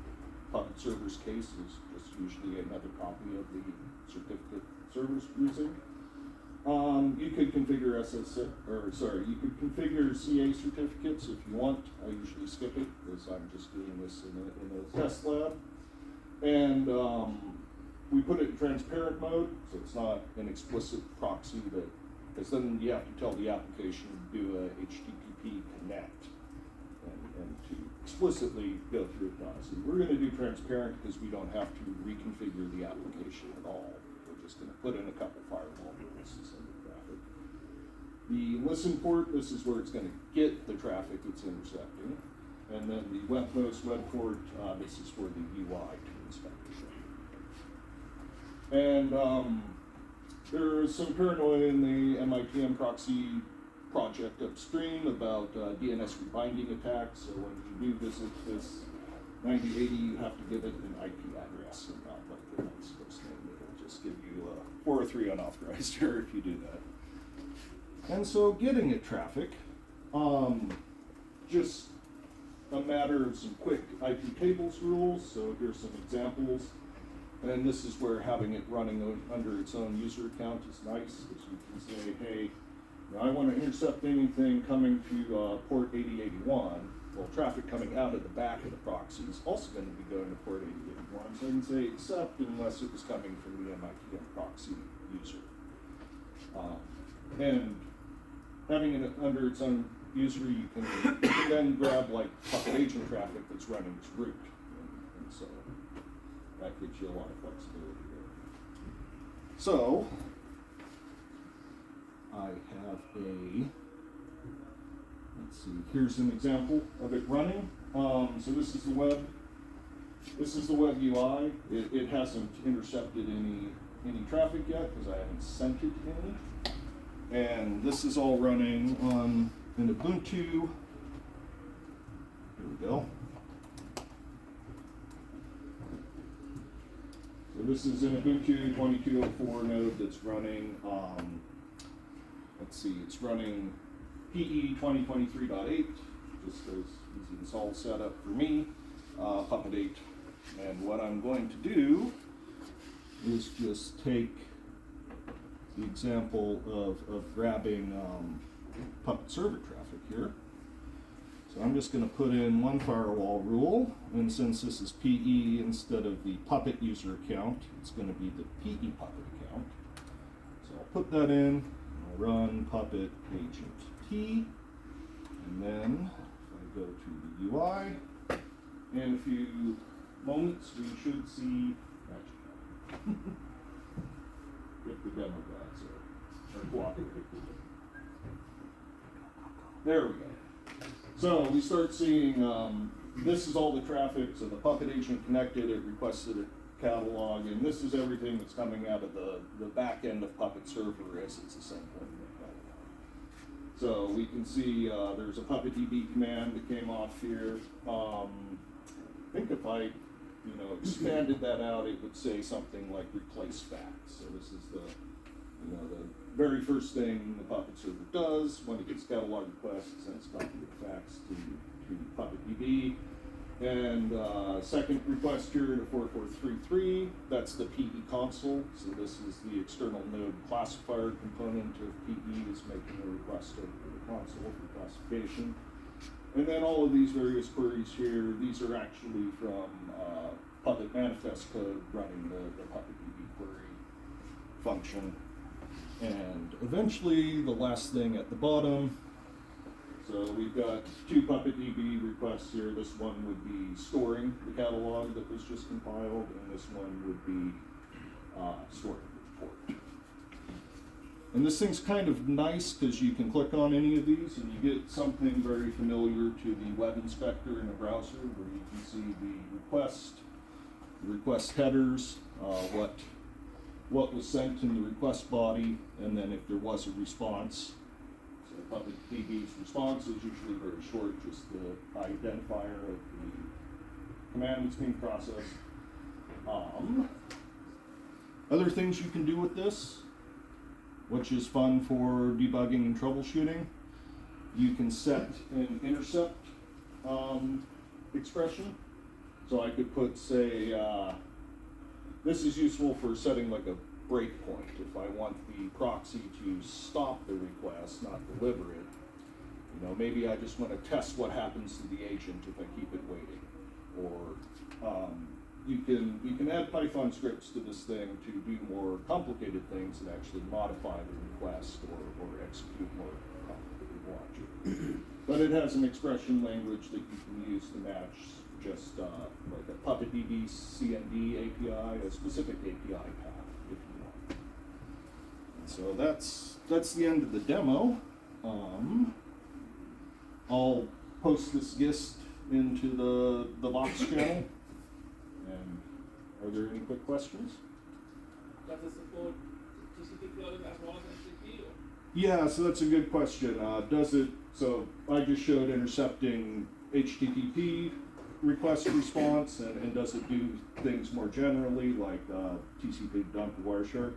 Puppet server's case is just usually another copy of the certificate server's using. You could configure you could configure CA certificates if you want. I usually skip it because I'm just doing this in a test lab. And we put it in transparent mode, so it's not an explicit proxy because then you have to tell the application to do a HTTP connect and to explicitly go through it. So we're going to do transparent because we don't have to reconfigure the application at all. We're just going to put in a couple firewall rules to send the traffic. The listen port, this is where it's going to get the traffic it's intercepting. And then the webhost web port, this is for the UI to inspect the traffic. And there's some paranoia in the MITM proxy project upstream about DNS rebinding attacks. So when you do visit this 9080, you have to give it an IP address and not like the nice host name. It'll just give you a 403 unauthorized error if you do that. And so getting at traffic, just a matter of some quick IP tables rules. So here's some examples. And this is where having it running under its own user account is nice, because you can say, hey, I want to intercept anything coming to port 8081. Well, traffic coming out of the back of the proxy is also going to be going to port 8081. So I can say except unless it was coming from the MITM proxy user. And having it under its own user, you can then grab like Puppet agent traffic that's running its root. And so that gives you a lot of flexibility there. So I have let's see, here's an example of it running. So this is the web UI. It hasn't intercepted any traffic yet because I haven't sent it any. And this is all running on an Ubuntu. Here we go. So this is an Ubuntu 2204 node that's running, let's see, it's running PE 2023.8, just as easy as all set up for me, Puppet 8. And what I'm going to do is just take the example of grabbing Puppet server traffic here. So I'm just going to put in one firewall rule, and since this is PE instead of the Puppet user account, it's going to be the PE Puppet account. So I'll put that in, I'll run Puppet agent T, and then if I go to the UI, in a few moments we should see If the demo guys are cooperating. There we go. So we start seeing, this is all the traffic, so the Puppet agent connected, it requested a catalog, and this is everything that's coming out of the back end of Puppet server as it's assembling the catalog. So we can see there's a PuppetDB command that came off here. I think if I expanded that out, it would say something like replace facts. So this is the very first thing the Puppet server does when it gets catalog requests. It sends copy of facts to PuppetDB. And second request here to 4433, that's the PE console. So this is the external node classifier component of PE is making a request over the console for classification. And then all of these various queries here, these are actually from Puppet manifest code running the PuppetDB query function. And eventually, the last thing at the bottom, so we've got two PuppetDB requests here. This one would be storing the catalog that was just compiled, and this one would be storing the report. And this thing's kind of nice because you can click on any of these and you get something very familiar to the web inspector in a browser where you can see the request headers, what was sent in the request body, and then if there was a response. So PuppetDB's response is usually very short, just the identifier of the command that's being processed. Other things you can do with this, which is fun for debugging and troubleshooting, you can set an intercept expression. So I could put, say, this is useful for setting like a breakpoint. If I want the proxy to stop the request, not deliver it, maybe I just want to test what happens to the agent if I keep it waiting. Or you can add Python scripts to this thing to do more complicated things and actually modify the request or execute more complicated logic. But it has an expression language that you can use to match just like a PuppetDB CND API, a specific API path, if you want. And so that's the end of the demo. I'll post this gist into the Vox channel. And are there any quick questions? Does it support TCP flows as well as HTTP? Yeah, so that's a good question. So I just showed intercepting HTTP request response, and does it do things more generally like TCP dump or Wireshark?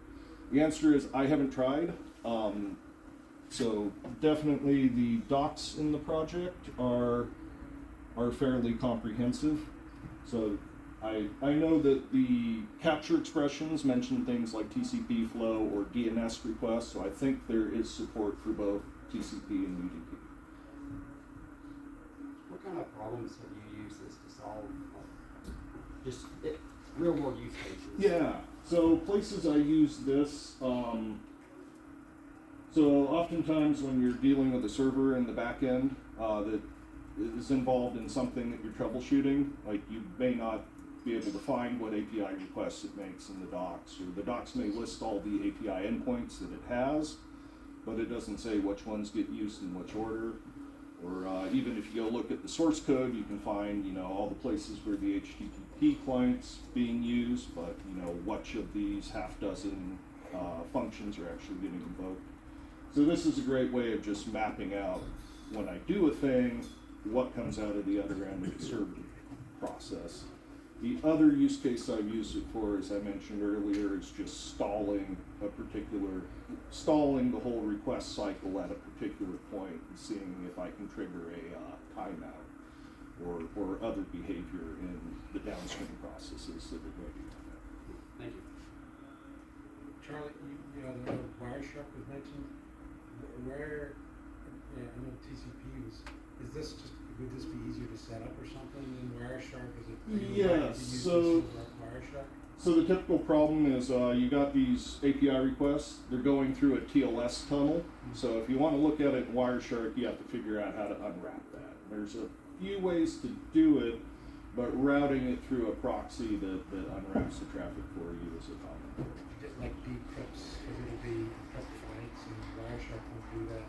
The answer is I haven't tried. So definitely the docs in the project are fairly comprehensive. So I know that the capture expressions mention things like TCP flow or DNS requests, so I think there is support for both TCP and UDP. What kind of problems have you used this to solve? Just real world use cases? Yeah, so places I use this, so oftentimes when you're dealing with a server in the back end that is involved in something that you're troubleshooting, like you may not be able to find what API requests it makes in the docs, or the docs may list all the API endpoints that it has, but it doesn't say which ones get used in which order. Or even if you go look at the source code, you can find all the places where the HTTP client's being used, but which of these half dozen functions are actually getting invoked. So this is a great way of just mapping out when I do a thing, what comes out of the other end of the server process. The other use case I've used it for, as I mentioned earlier, is just stalling the whole request cycle at a particular point and seeing if I can trigger a timeout or other behavior in the downstream processes that are going to do that. Thank you. Charlie, the Wireshark was mentioned. Where, I know TCP was, would this be easier to set up or something than Wireshark? So the typical problem is you got these API requests, they're going through a TLS tunnel. So if you want to look at it in Wireshark, you have to figure out how to unwrap that. There's a few ways to do it, but routing it through a proxy that unwraps the traffic for you is a common goal. Like decrypts, because it'll be encrypt flags, and Wireshark won't do that.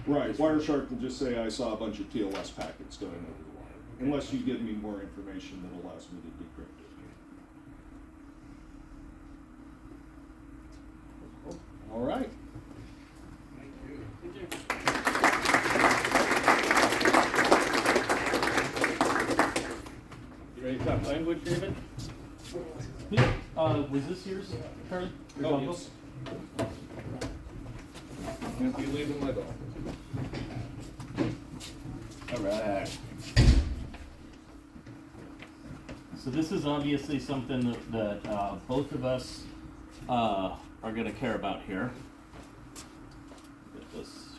Right, Wireshark will just say I saw a bunch of TLS packets going over the wire, unless you give me more information that allows me to decrypt it. All right. Thank you. You ready to talk language, David? Was this yours, Charlie? Your Oh, bundle? yes. Can't be leaving my dog. All right. So this is obviously something that both of us are going to care about here. Get this.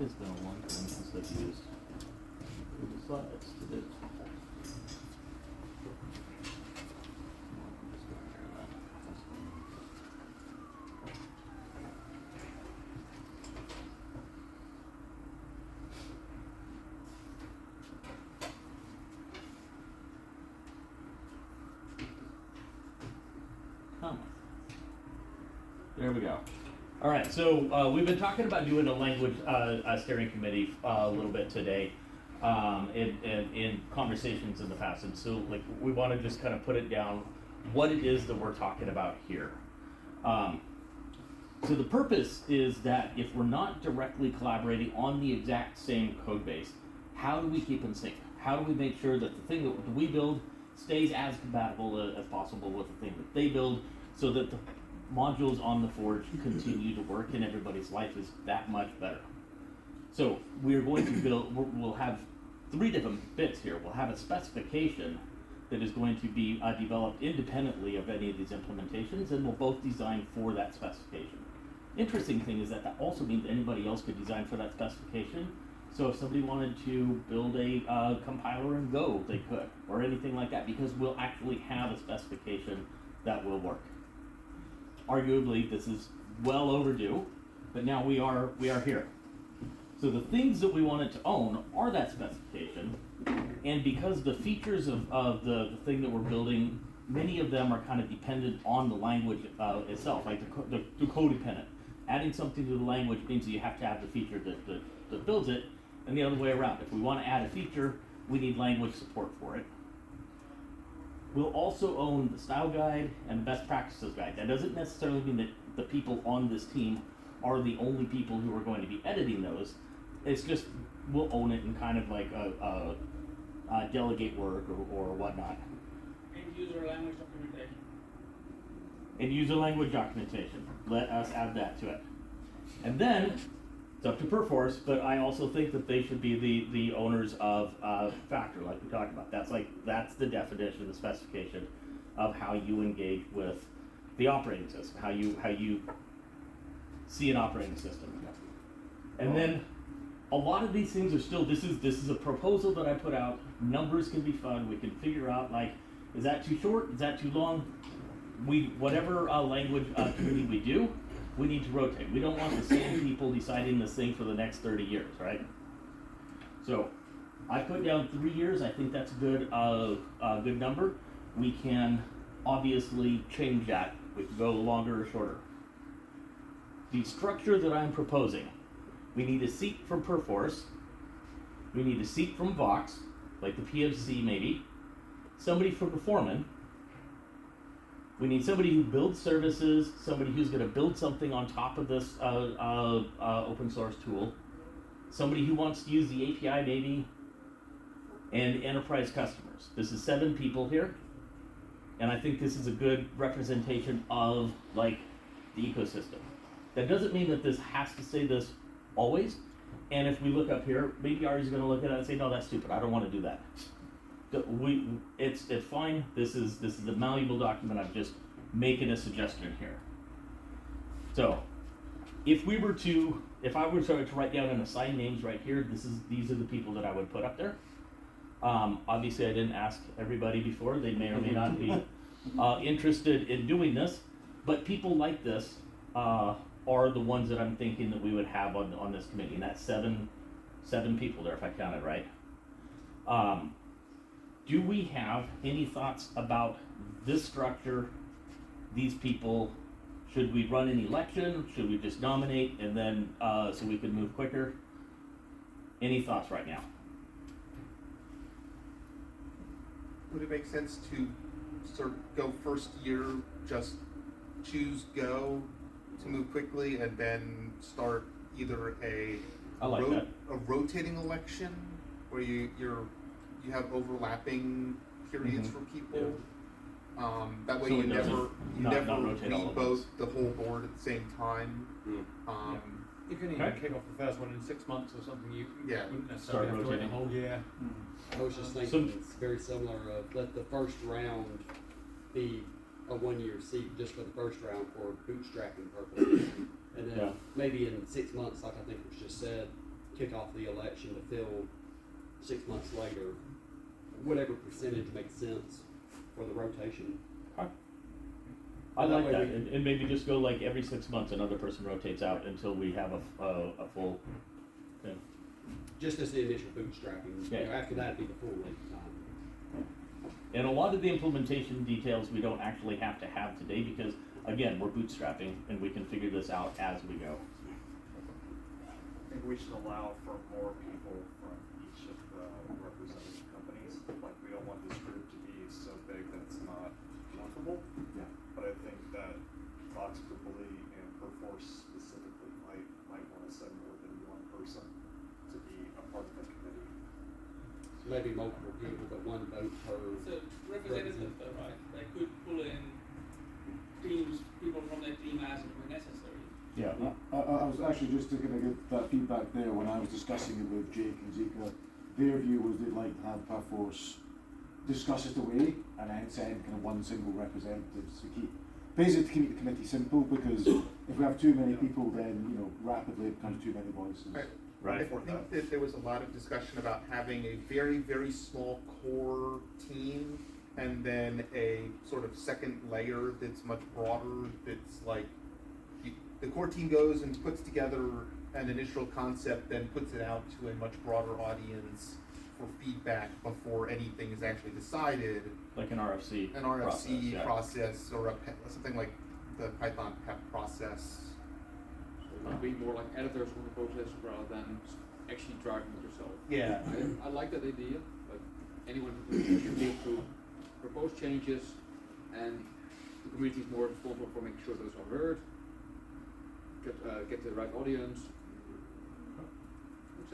It's been a long time since I've used Google Slides to do. There we go. All right, so we've been talking about doing a language steering committee a little bit today in conversations in the past. And so like we want to just kind of put it down what it is that we're talking about here. So the purpose is that if we're not directly collaborating on the exact same code base, how do we keep in sync? How do we make sure that the thing that we build stays as compatible as possible with the thing that they build, so that the modules on the Forge continue to work and everybody's life is that much better. So we're going to build, we'll have 3 different bits here. We'll have a specification that is going to be developed independently of any of these implementations, and we'll both design for that specification. Interesting thing is that also means anybody else could design for that specification. So if somebody wanted to build a compiler in Go, they could, or anything like that, because we'll actually have a specification that will work. Arguably, this is well overdue, but now we are here. So the things that we wanted to own are that specification, and because the features of the thing that we're building, many of them are kind of dependent on the language itself, like the codependent. Adding something to the language means that you have to have the feature that builds it, and the other way around. If we want to add a feature, we need language support for it. We'll also own the style guide and the best practices guide. That doesn't necessarily mean that the people on this team are the only people who are going to be editing those. It's just we'll own it and kind of like delegate work or whatnot. And user language documentation. And user language documentation. Let us add that to it. And then it's up to Perforce, but I also think that they should be the owners of Factor, like we talked about. That's the definition, the specification of how you engage with the operating system, how you see an operating system. And then a lot of these things are still, this is a proposal that I put out. Numbers can be fun. We can figure out, like, is that too short? Is that too long? Whatever language committee we do, we need to rotate. We don't want the same people deciding this thing for the next 30 years, right? So I put down 3 years. I think that's a good number. We can obviously change that. We can go longer or shorter. The structure that I'm proposing, we need a seat from Perforce. We need a seat from Vox, like the PFC maybe. Somebody from the Foreman. We need somebody who builds services, somebody who's going to build something on top of this open source tool, somebody who wants to use the API maybe, and enterprise customers. This is 7 people here, and I think this is a good representation of like the ecosystem. That doesn't mean that this has to say this always, and if we look up here, maybe Ari's going to look at it and say, no, that's stupid, I don't want to do that. It's fine. This is a malleable document. I'm just making a suggestion here. So, if I were to write down and assign names right here, these are the people that I would put up there. Obviously, I didn't ask everybody before. They may or may not be interested in doing this, but people like this are the ones that I'm thinking that we would have on this committee, and that's seven people there, if I counted right. Do we have any thoughts about this structure, these people? Should we run an election? Should we just nominate and then, so we can move quicker? Any thoughts right now? Would it make sense to sort of go first year, just choose go to move quickly, and then start either a rotating election where you have overlapping periods for people? That way So you it never rotate all at re-vote the whole board at the same time. You can even kick off the first one in 6 months or something. You wouldn't necessarily have to wait a whole year. I was just thinking it's very similar of let the first round be a 1 year seat just for the first round for bootstrapping purposes. And then maybe in 6 months, like I think it was just said, kick off the election to fill 6 months later, whatever percentage makes sense for the rotation. I like that, and maybe just go like every 6 months another person rotates out until we have a full thing. Just as the initial bootstrapping, you know, after that it'd be the full length time. And a lot of the implementation details we don't actually have to have today because, again, we're bootstrapping and we can figure this out as we go. I think we should allow for more people from each of the represented companies. Like, we don't want this group to be so big that it's not workable. Yeah. But I think that Vox Pupuli and Perforce specifically might want to send more than one person to be a part of the committee. So maybe multiple people, but one vote per. So representative though, right? They could pull in teams, people from their team as and when necessary. Yeah, I was actually just going to give that feedback there when I was discussing it with Jake and Zika. Their view was they'd like to have Perforce discuss it away and then send kind of one single representative to keep the committee simple, because if we have too many people then rapidly it becomes too many voices. Right. I think that there was a lot of discussion about having a very, very small core team and then a sort of second layer that's much broader, that's like the core team goes and puts together an initial concept, then puts it out to a much broader audience for feedback before anything is actually decided. Like an RFC. An RFC process or something like the Python PEP process. It would be more like editors on the process rather than actually driving it yourself. Yeah. I like that idea. Like anyone who should be able to propose changes, and the community is more responsible for making sure those are heard. Get the right audience.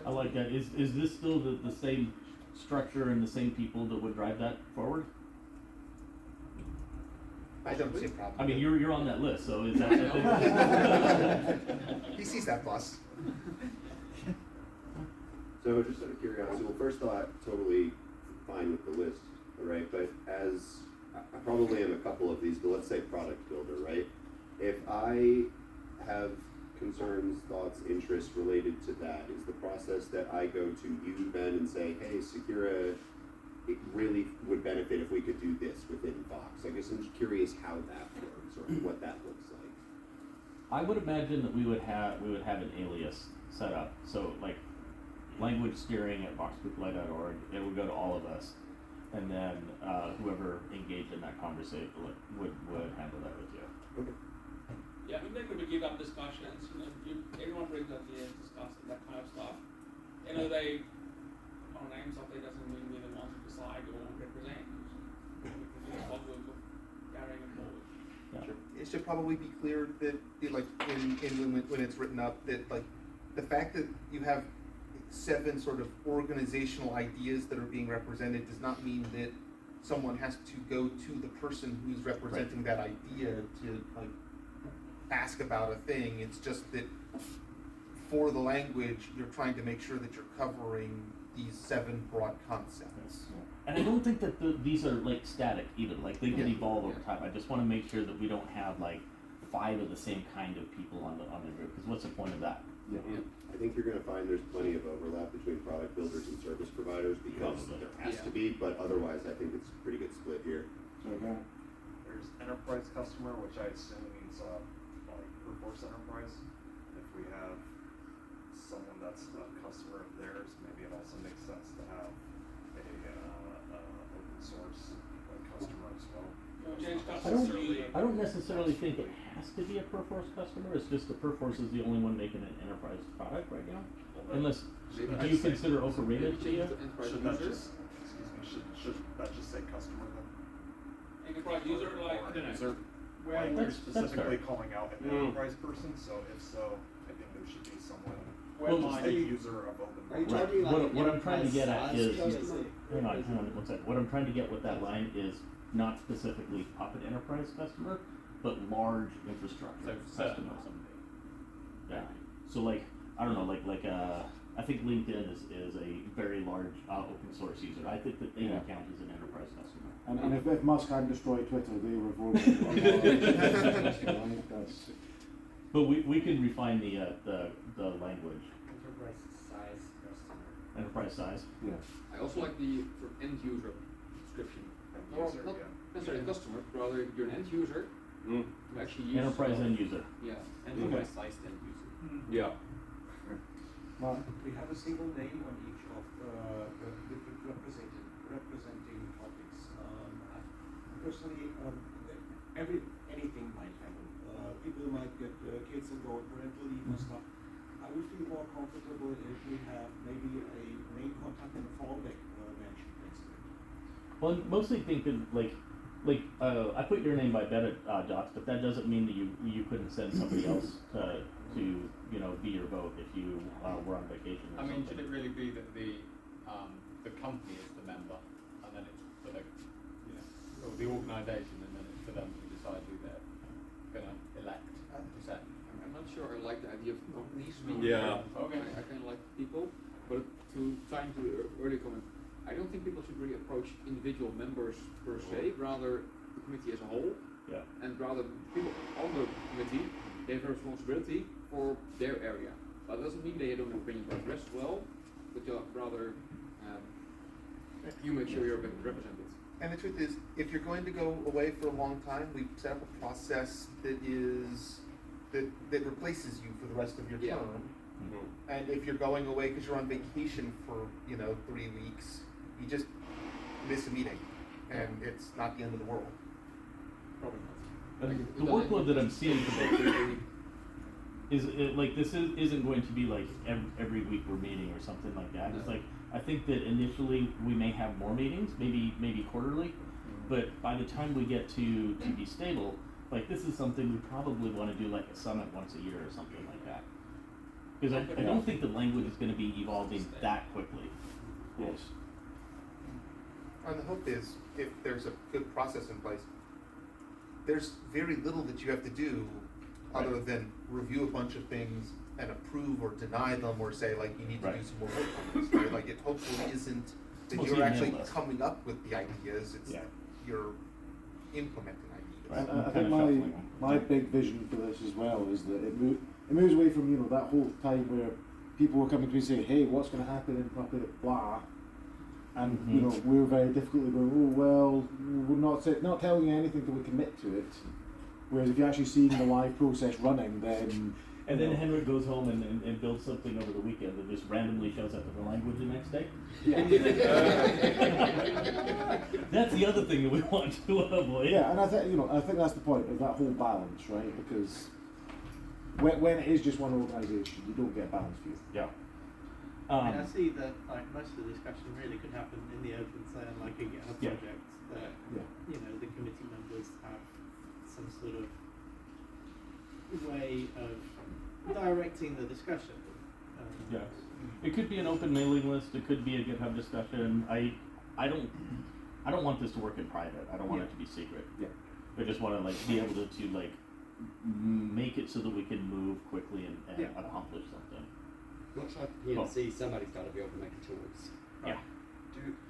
I like that. Is this still the same structure and the same people that would drive that forward? I don't see a problem. I mean, you're on that list, so is that? He sees that bus. So just out of curiosity, well, first thought, totally fine with the list, right? But as I probably am a couple of these, but let's say product builder, right? If I have concerns, thoughts, interests related to that, is the process that I go to you then and say, hey, Secura, it really would benefit if we could do this within Vox. I guess I'm just curious how that works or what that looks like. I would imagine that we would have an alias set up. So like language steering at voxpupuli.org, it would go to all of us, and then whoever engaged in that conversation would handle that with you. Okay. Yeah, I mean, they could give up discussions. Everyone brings up ideas, discussing that kind of stuff. They on name something doesn't mean we're the ones who decide or represent. We can do the hard work of carrying it forward. Yeah. Sure. It should probably be clear that, when it's written up, that like the fact that you have 7 sort of organizational ideas that are being represented does not mean that someone has to go to the person who's representing that idea to like ask about a thing. It's just that for the language, you're trying to make sure that you're covering these 7 broad concepts. And I don't think that these are like static either. Like they can evolve over time. I just want to make sure that we don't have like 5 of the same kind of people on the group. Because what's the point of that? Yeah. I think you're going to find there's plenty of overlap between product builders and service providers because there has to be, but otherwise I think it's a pretty good split here. There's enterprise customer, which I assume means like Perforce Enterprise. If we have someone that's a customer of theirs, maybe it also makes sense to have a open source customer as well. I don't necessarily think it has to be a Perforce customer. It's just the Perforce is the only one making an enterprise product right now. Unless, do you consider Ocarina to be a? Should that just, excuse me, should that just say customer then? Enterprise user, like, I don't know. User, Well, like you're that's specifically fair. calling out an enterprise person, so if so, I think there should be someone, Well, just a user of open. Right. What I'm trying to get at is, hang on 1 second. What I'm trying to get with that line is not specifically Puppet Enterprise customer, but large infrastructure customer. Yeah. So like, I don't know, like I think LinkedIn is a very large open source user. I think that they would count as an enterprise customer. And if Musk had destroyed Twitter, they were voting. But we can refine the language. Enterprise size customer. Enterprise size. Yeah. I also like the sort of end user description. End user, Not yeah. necessarily a customer, but rather you're an end user who actually uses Enterprise end user. Yeah. Enterprise sized end user. Yeah. We have a single name on each of the different representing topics. Personally, anything might happen. People might get kids and go on parental leave and stuff. I would feel more comfortable if we have maybe a main contact and a fallback mentioned next to it. Well, I mostly think that I put your name by beta docs, but that doesn't mean that you couldn't send somebody else to be your vote if you were on vacation. Or I mean, something. should it really be that the company is the member, and then it's for the or the organisation, and then it's for them to decide who they're gonna elect to set? I'm not sure I like the idea of companies. Yeah. Okay. I kind of like people, but to tie into the earlier comment, I don't think people should really approach individual members per se, rather the committee as a whole. Yeah. And rather people on the committee, they have a responsibility for their area. That doesn't mean they don't have opinion about the rest as well, but rather you make sure you're represented. And the truth is, if you're going to go away for a long time, we set up a process that replaces you for the rest of your term. Mm-hmm. And if you're going away because you're on vacation for 3 weeks, you just miss a meeting, and it's not the end of the world. Probably The workload that I'm seeing today isn't going to be like every week we're meeting or something like that. No. It's like I think that initially we may have more meetings, maybe quarterly, but by the time we get to be stable, like this is something we probably want to do like a summit once a year or something like that. Because I don't think the language is going to be evolving that quickly. Yes. And the hope is, if there's a good process in place, there's very little that you have to do other than review a bunch of things and approve or deny them, or say like you need to do some more work on this, right? Like it hopefully isn't that Mostly you're actually mindless. coming up with the ideas, it's you're implementing ideas. And I think my big vision for this as well is that it moves away from that whole time where people were coming to me saying, hey, what's going to happen in Puppet, blah. And we're very difficultly going, oh well, we're not telling you anything till we commit to it. Whereas if you're actually seeing the live process running, then And then Henrik goes home and builds something over the weekend that just randomly shows up in the language the next day. That's the other thing that we want to avoid. Yeah, and I think that's the point of that whole balance, right? Because when it is just one organisation, you don't get a balanced view. Yeah. And I see that most of the discussion really could happen in the open, say, like a GitHub project, that the committee members have some sort of way of directing the discussion. Yes. It could be an open mailing list. It could be a GitHub discussion. I don't want this to work in private. I don't want it to be secret. Yeah. I just want to be able to make it so that we can move quickly and accomplish something. Much like PNC, somebody's got to be able to make a choice. Yeah.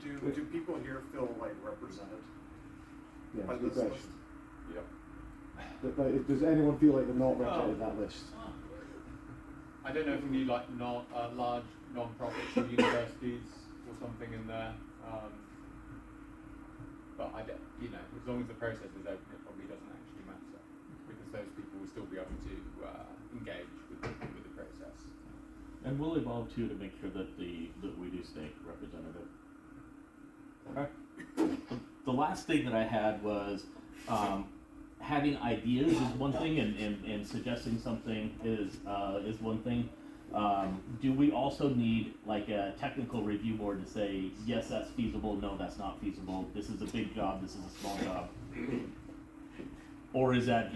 Do people here feel represented by Good this question. list? But does anyone feel like they're not represented in that list? I don't know if we need large non-profits or universities or something in there. But as long as the process is open, it probably doesn't actually matter. We can because those people will still be able to engage with the process. And we'll evolve too to make sure that we do stay representative. Okay. The last thing that I had was having ideas is one thing, and suggesting something is one thing. Do we also need like a technical review board to say yes, that's feasible, no, that's not feasible, this is a big job, this is a small job, or is that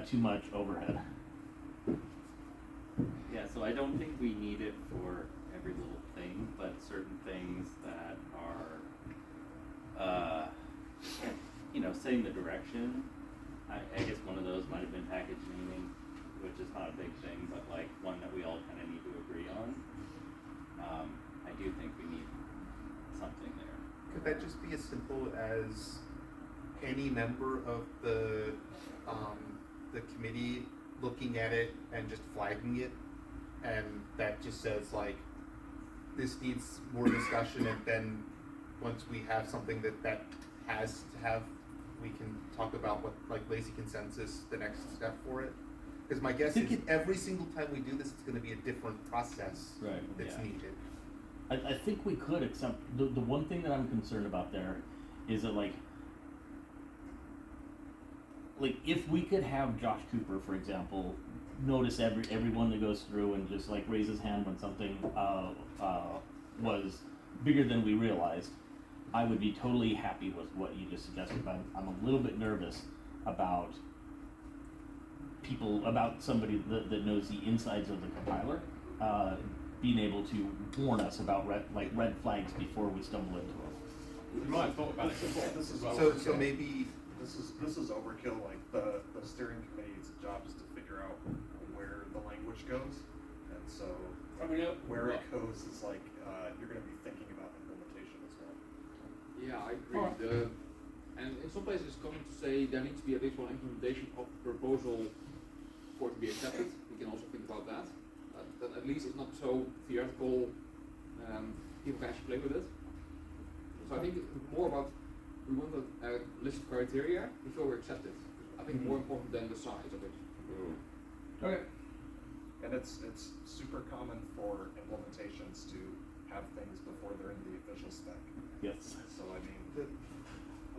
too much overhead? Yeah, so I don't think we need it for every little thing, but certain things that are, setting the direction. I guess one of those might have been package naming, which is not a big thing, but like one that we all kind of need to agree on. I do think we need something there. Could that just be as simple as any member of the committee looking at it and just flagging it, and that just says like this needs more discussion, and then once we have something that has to have, we can talk about what like lazy consensus the next step for it. Because my guess is every single time we do this, it's going to be a different process that's needed. I think we could, except the one thing that I'm concerned about there is that like if we could have Josh Cooper, for example, notice everyone that goes through and just like raise his hand when something was bigger than we realized, I would be totally happy with what you just suggested, but I'm a little bit nervous about somebody that knows the insides of the compiler being able to warn us about red flags before we stumble into them. You might have thought about it before. This is so maybe this is overkill. Like the steering committee's job is to figure out where the language goes, and so where it goes is like you're going to be thinking about implementation as well. Yeah, I agree. And in some places it's coming to say there needs to be at least one implementation of the proposal for it to be accepted. We can also think about that. That at least it's not so theoretical, people can actually play with it. So I think more about, we want a list of criteria before we accept it. I think more important than the size of it. Okay. And it's super common for implementations to have things before they're in the official spec. Yes. So I mean,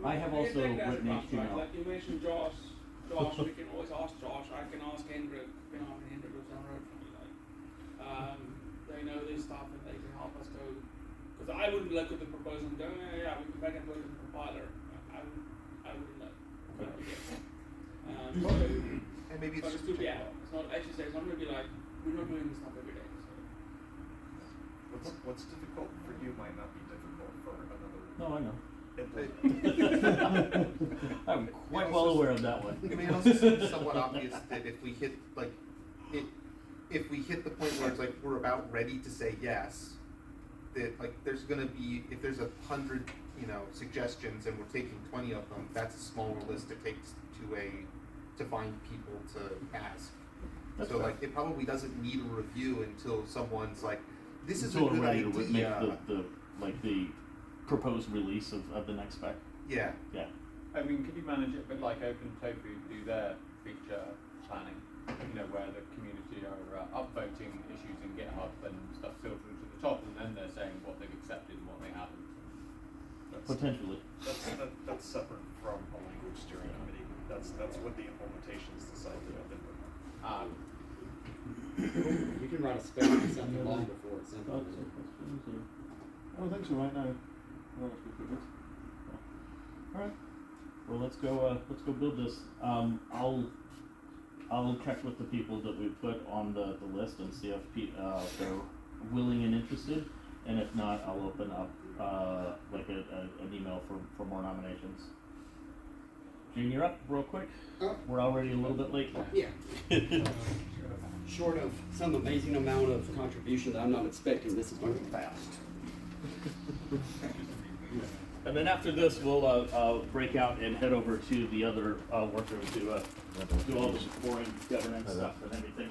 I have also written HTML. Like you mentioned Josh, we can always ask Josh, I can ask Hendrik, Hendrik lives down the road from me, they know this stuff and they can help us go, because I wouldn't look at the proposal and go, yeah, we can back and forth with the compiler. I wouldn't know. And maybe it's just it's not, as you say, it's not going to be like, we're not doing this stuff every day. So. What's difficult for you might not be difficult for another. No, I know. I'm quite well aware of that one. I mean, it also seems somewhat obvious that if we hit if we hit the point where it's like we're about ready to say yes, that like there's gonna be, if there's 100 suggestions and we're taking 20 of them, that's a smaller list to take to find people to ask. That's so fair. like it probably doesn't need a review until someone's like, this is a Until good we're ready idea. to make the proposed release of the next spec. Yeah. Yeah. I mean, could you manage it a bit like OpenTofu do their feature planning? Where the community are upvoting issues in GitHub and stuff filtering to the top, and then they're saying what they've accepted and what they haven't. Potentially. That's separate from a language steering committee. That's what the implementations decide to implement. You can write a spec for something long before it's implemented. I don't think so right now. Alright. Well, let's go build this. I'll check with the people that we put on the list and see if they're willing and interested, and if not, I'll open up an email for more nominations. Gene, you're up real quick. We're already a little bit late. Yeah. Short of some amazing amount of contribution that I'm not expecting, this is going to be fast. And then after this, we'll break out and head over to the other workroom to do all this boring governance stuff and everything.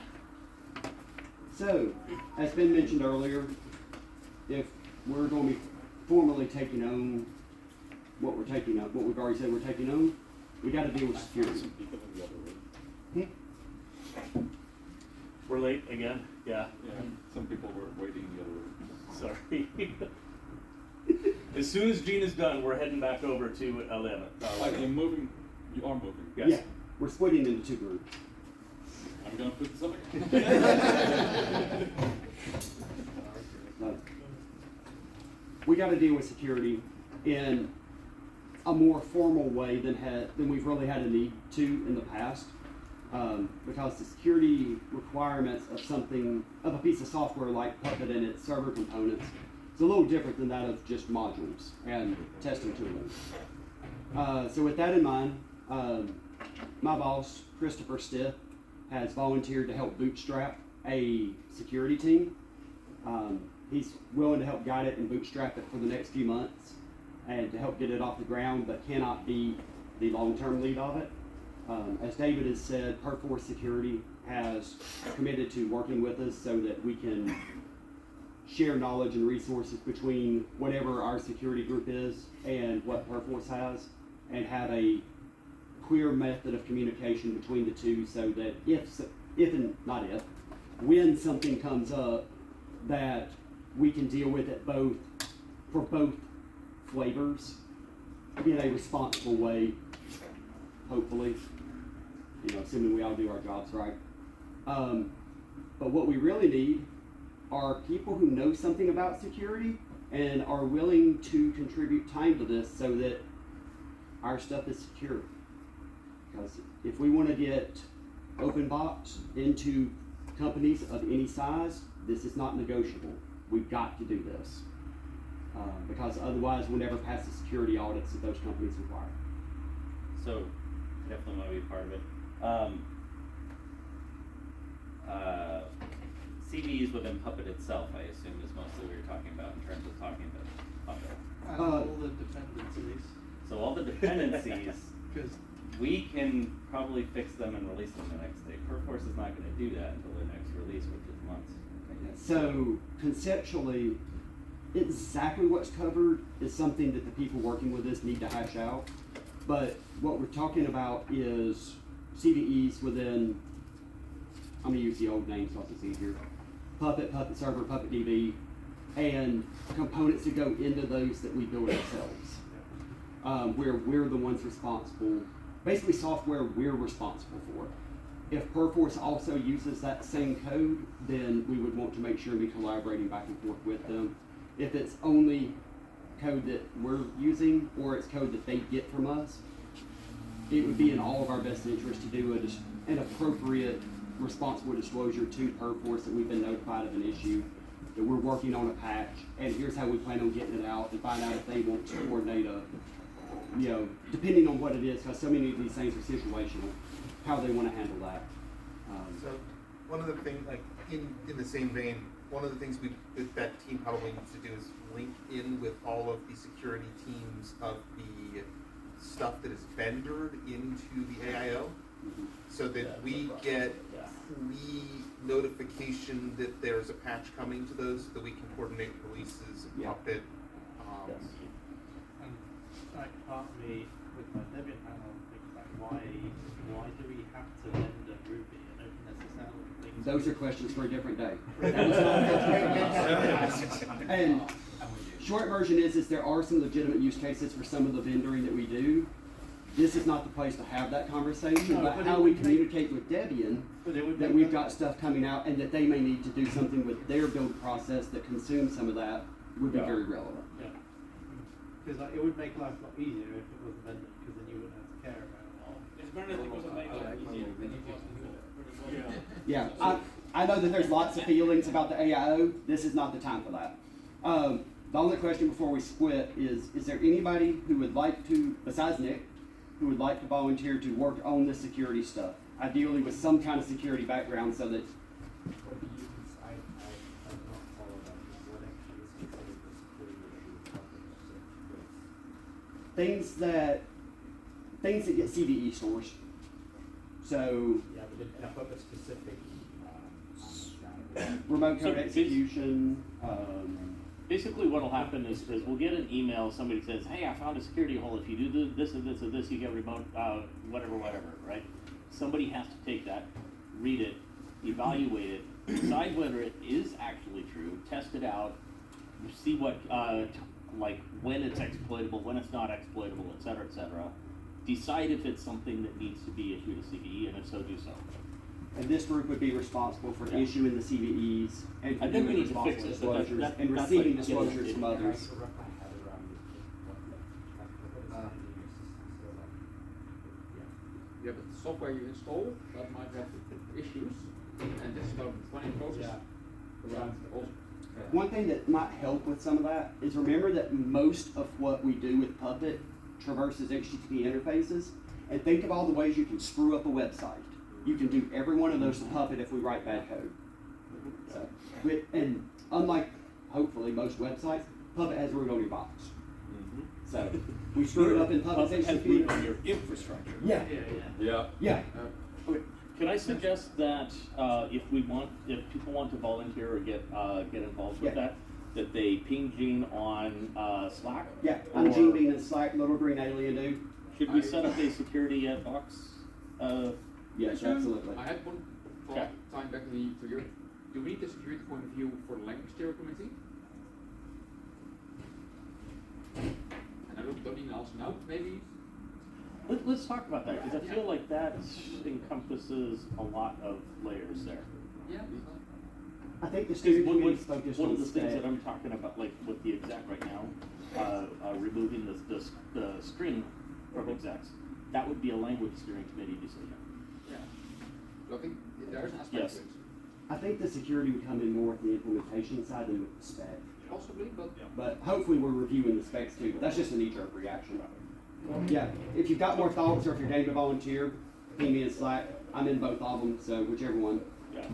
So, as Ben mentioned earlier, if we're going to be formally taking on what we've already said we're taking on, we got to deal with security. We're late again? Yeah. Yeah, some people were waiting the other way. Sorry. As soon as Gene is done, we're heading back over to 11. You're moving, you are moving. Yes. Yeah, we're splitting into two groups. I'm gonna put this up again. No. We got to deal with security in a more formal way than we've really had a need to in the past, because the security requirements of a piece of software like Puppet and its server components is a little different than that of just modules and testing tooling. So with that in mind, my boss, Christopher Stiff, has volunteered to help bootstrap a security team. He's willing to help guide it and bootstrap it for the next few months and to help get it off the ground, but cannot be the long-term lead of it. As David has said, Perforce Security has committed to working with us so that we can share knowledge and resources between whatever our security group is and what Perforce has, and have a clear method of communication between the two, so that when something comes up, that we can deal with it for both flavors in a responsible way, hopefully, assuming we all do our jobs right. But what we really need are people who know something about security and are willing to contribute time to this so that our stuff is secure. Because if we want to get OpenVox into companies of any size, this is not negotiable. We've got to do this. Because otherwise we'll never pass the security audits that those companies require. So, definitely want to be a part of it. CVEs within Puppet itself, I assume, is mostly what you're talking about in terms of talking about Puppet. And all the dependencies. So all the dependencies, we can probably fix them and release them the next day. Perforce is not going to do that until the next release, which is months. So conceptually, exactly what's covered is something that the people working with this need to hash out. But what we're talking about is CVEs within, I'm going to use the old names so it's easier, Puppet, Puppet Server, Puppet DB, and components that go into those that we build ourselves. Where we're the ones responsible, basically software we're responsible for. If Perforce also uses that same code, then we would want to make sure and be collaborating back and forth with them. If it's only code that we're using, or it's code that they get from us, it would be in all of our best interest to do an appropriate, responsible disclosure to Perforce that we've been notified of an issue, that we're working on a patch, and here's how we plan on getting it out, and find out if they want to coordinate depending on what it is, because so many of these things are situational, how they want to handle that. So one of the things, like in the same vein, one of the things that team probably needs to do is link in with all of the security teams of the stuff that is vendored into the AIO, so that we get notification that there's a patch coming to those, so that we can coordinate releases and Puppet. And like part of me with my Debian panel thinks like why do we have to render Ruby and OpenSSL and things? Those are questions for a different day. And short version is there are some legitimate use cases for some of the vendoring that we do. This is not the place to have that conversation, but how we communicate with Debian that we've got stuff coming out and that they may need to do something with their build process that consumes some of that would be very relevant. Yeah. Because it would make life a lot easier if it was vendor, because then you wouldn't have to care about it. It's better if it wasn't make life easier than you just do it. Yeah, I know that there's lots of feelings about the AIO. This is not the time for that. The only question before we split is there anybody who would like to, besides Nick, who would like to volunteer to work on the security stuff? Ideally with some kind of security background so that... Things that get CVE stores. So yeah, but in a Puppet specific remote code execution. Basically what will happen is we'll get an email, somebody says, hey, I found a security hole, if you do this and this and this, you get remote, whatever, right? somebody has to take that, read it, evaluate it, decide whether it is actually true, test it out, see what, like when it's exploitable, when it's not exploitable, et cetera, decide if it's something that needs to be issued a CVE, and if so, do so. And this group would be responsible for issuing the CVEs and for then we doing need to fix responsible it. disclosures and That's receiving like- disclosures from others. Yeah, but the software you install, that might have issues, and this is about the planning process around also. One thing that might help with some of that is remember that most of what we do with Puppet traverses HTTP interfaces, and think of all the ways you can screw up a website. You can do every one of those to Puppet if we write bad code. So, and unlike, hopefully, most websites, Puppet has root on your box. So, we screw it up in Puppet's Puppet has HTTP. root on your infrastructure. Yeah. Yeah. Can I suggest that if people want to volunteer or get involved with that they ping Gene on Slack? Yeah, I'm Gene Bean in Slack, Little Green Alien Dude. Should we set up a security at Vox? Yes, absolutely. I had one thought time back in the year. Do we need the security point of view for the language steering committee? And I don't need an also now, maybe? Let's talk about that, because I feel like that encompasses a lot of layers there. Yeah. I think the steering One committee's focused of on the things stat. that I'm talking about, like with the exec right now, removing the string from execs, that would be a language steering committee decision. Yeah. So I think there's an aspect Yes. to it. I think the security would come in more with the implementation side than with the spec. Possibly, but But hopefully we're reviewing the specs too. But that's just a knee-jerk reaction. Yeah, if you've got more thoughts or if you're game to volunteer, ping me in Slack. I'm in both of them, so whichever one. Yeah.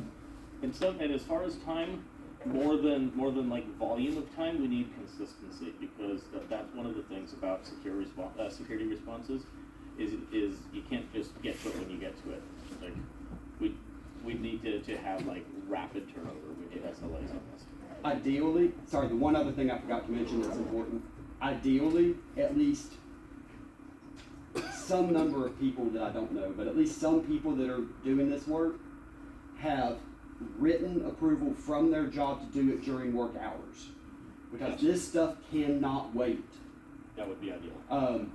And as far as time, more than like volume of time, we need consistency, because that's one of the things about security responses is you can't just get to it when you get to it. Like we need to have like rapid turnover. We need SLAs on this. Ideally, sorry, the one other thing I forgot to mention that's important. Ideally, at least some number of people that I don't know, but at least some people that are doing this work have written approval from their job to do it during work hours, because this stuff cannot wait. That would be ideal.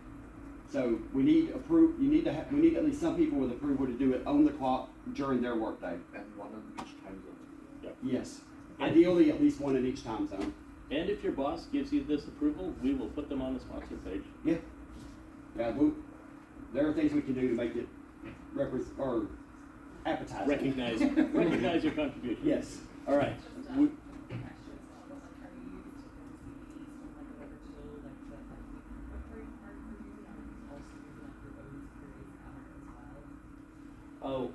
So we need we need at least some people with approval to do it on the clock during their workday. And one in each time zone. Yep. Yes. Ideally, at least one in each time zone. And if your boss gives you this approval, we will put them on the sponsor page. Yeah. Yeah. There are things we can do to make it appetizing. Recognize your contribution. Yes. All right. Oh.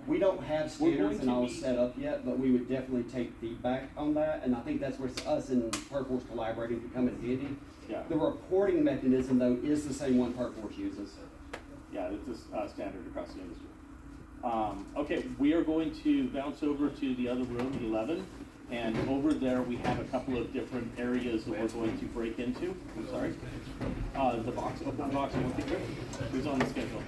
We don't have standards and all set up yet, but we would definitely take feedback on that, and I think that's where us and Perforce collaborating can come in handy. Yeah. The reporting mechanism, though, is the same one Perforce uses. Yeah, it's a standard across the industry. Okay, we are going to bounce over to the other room, 11, and over there we have a couple of different areas that we're going to break into. I'm sorry. The box, OpenVox, who's on the schedule?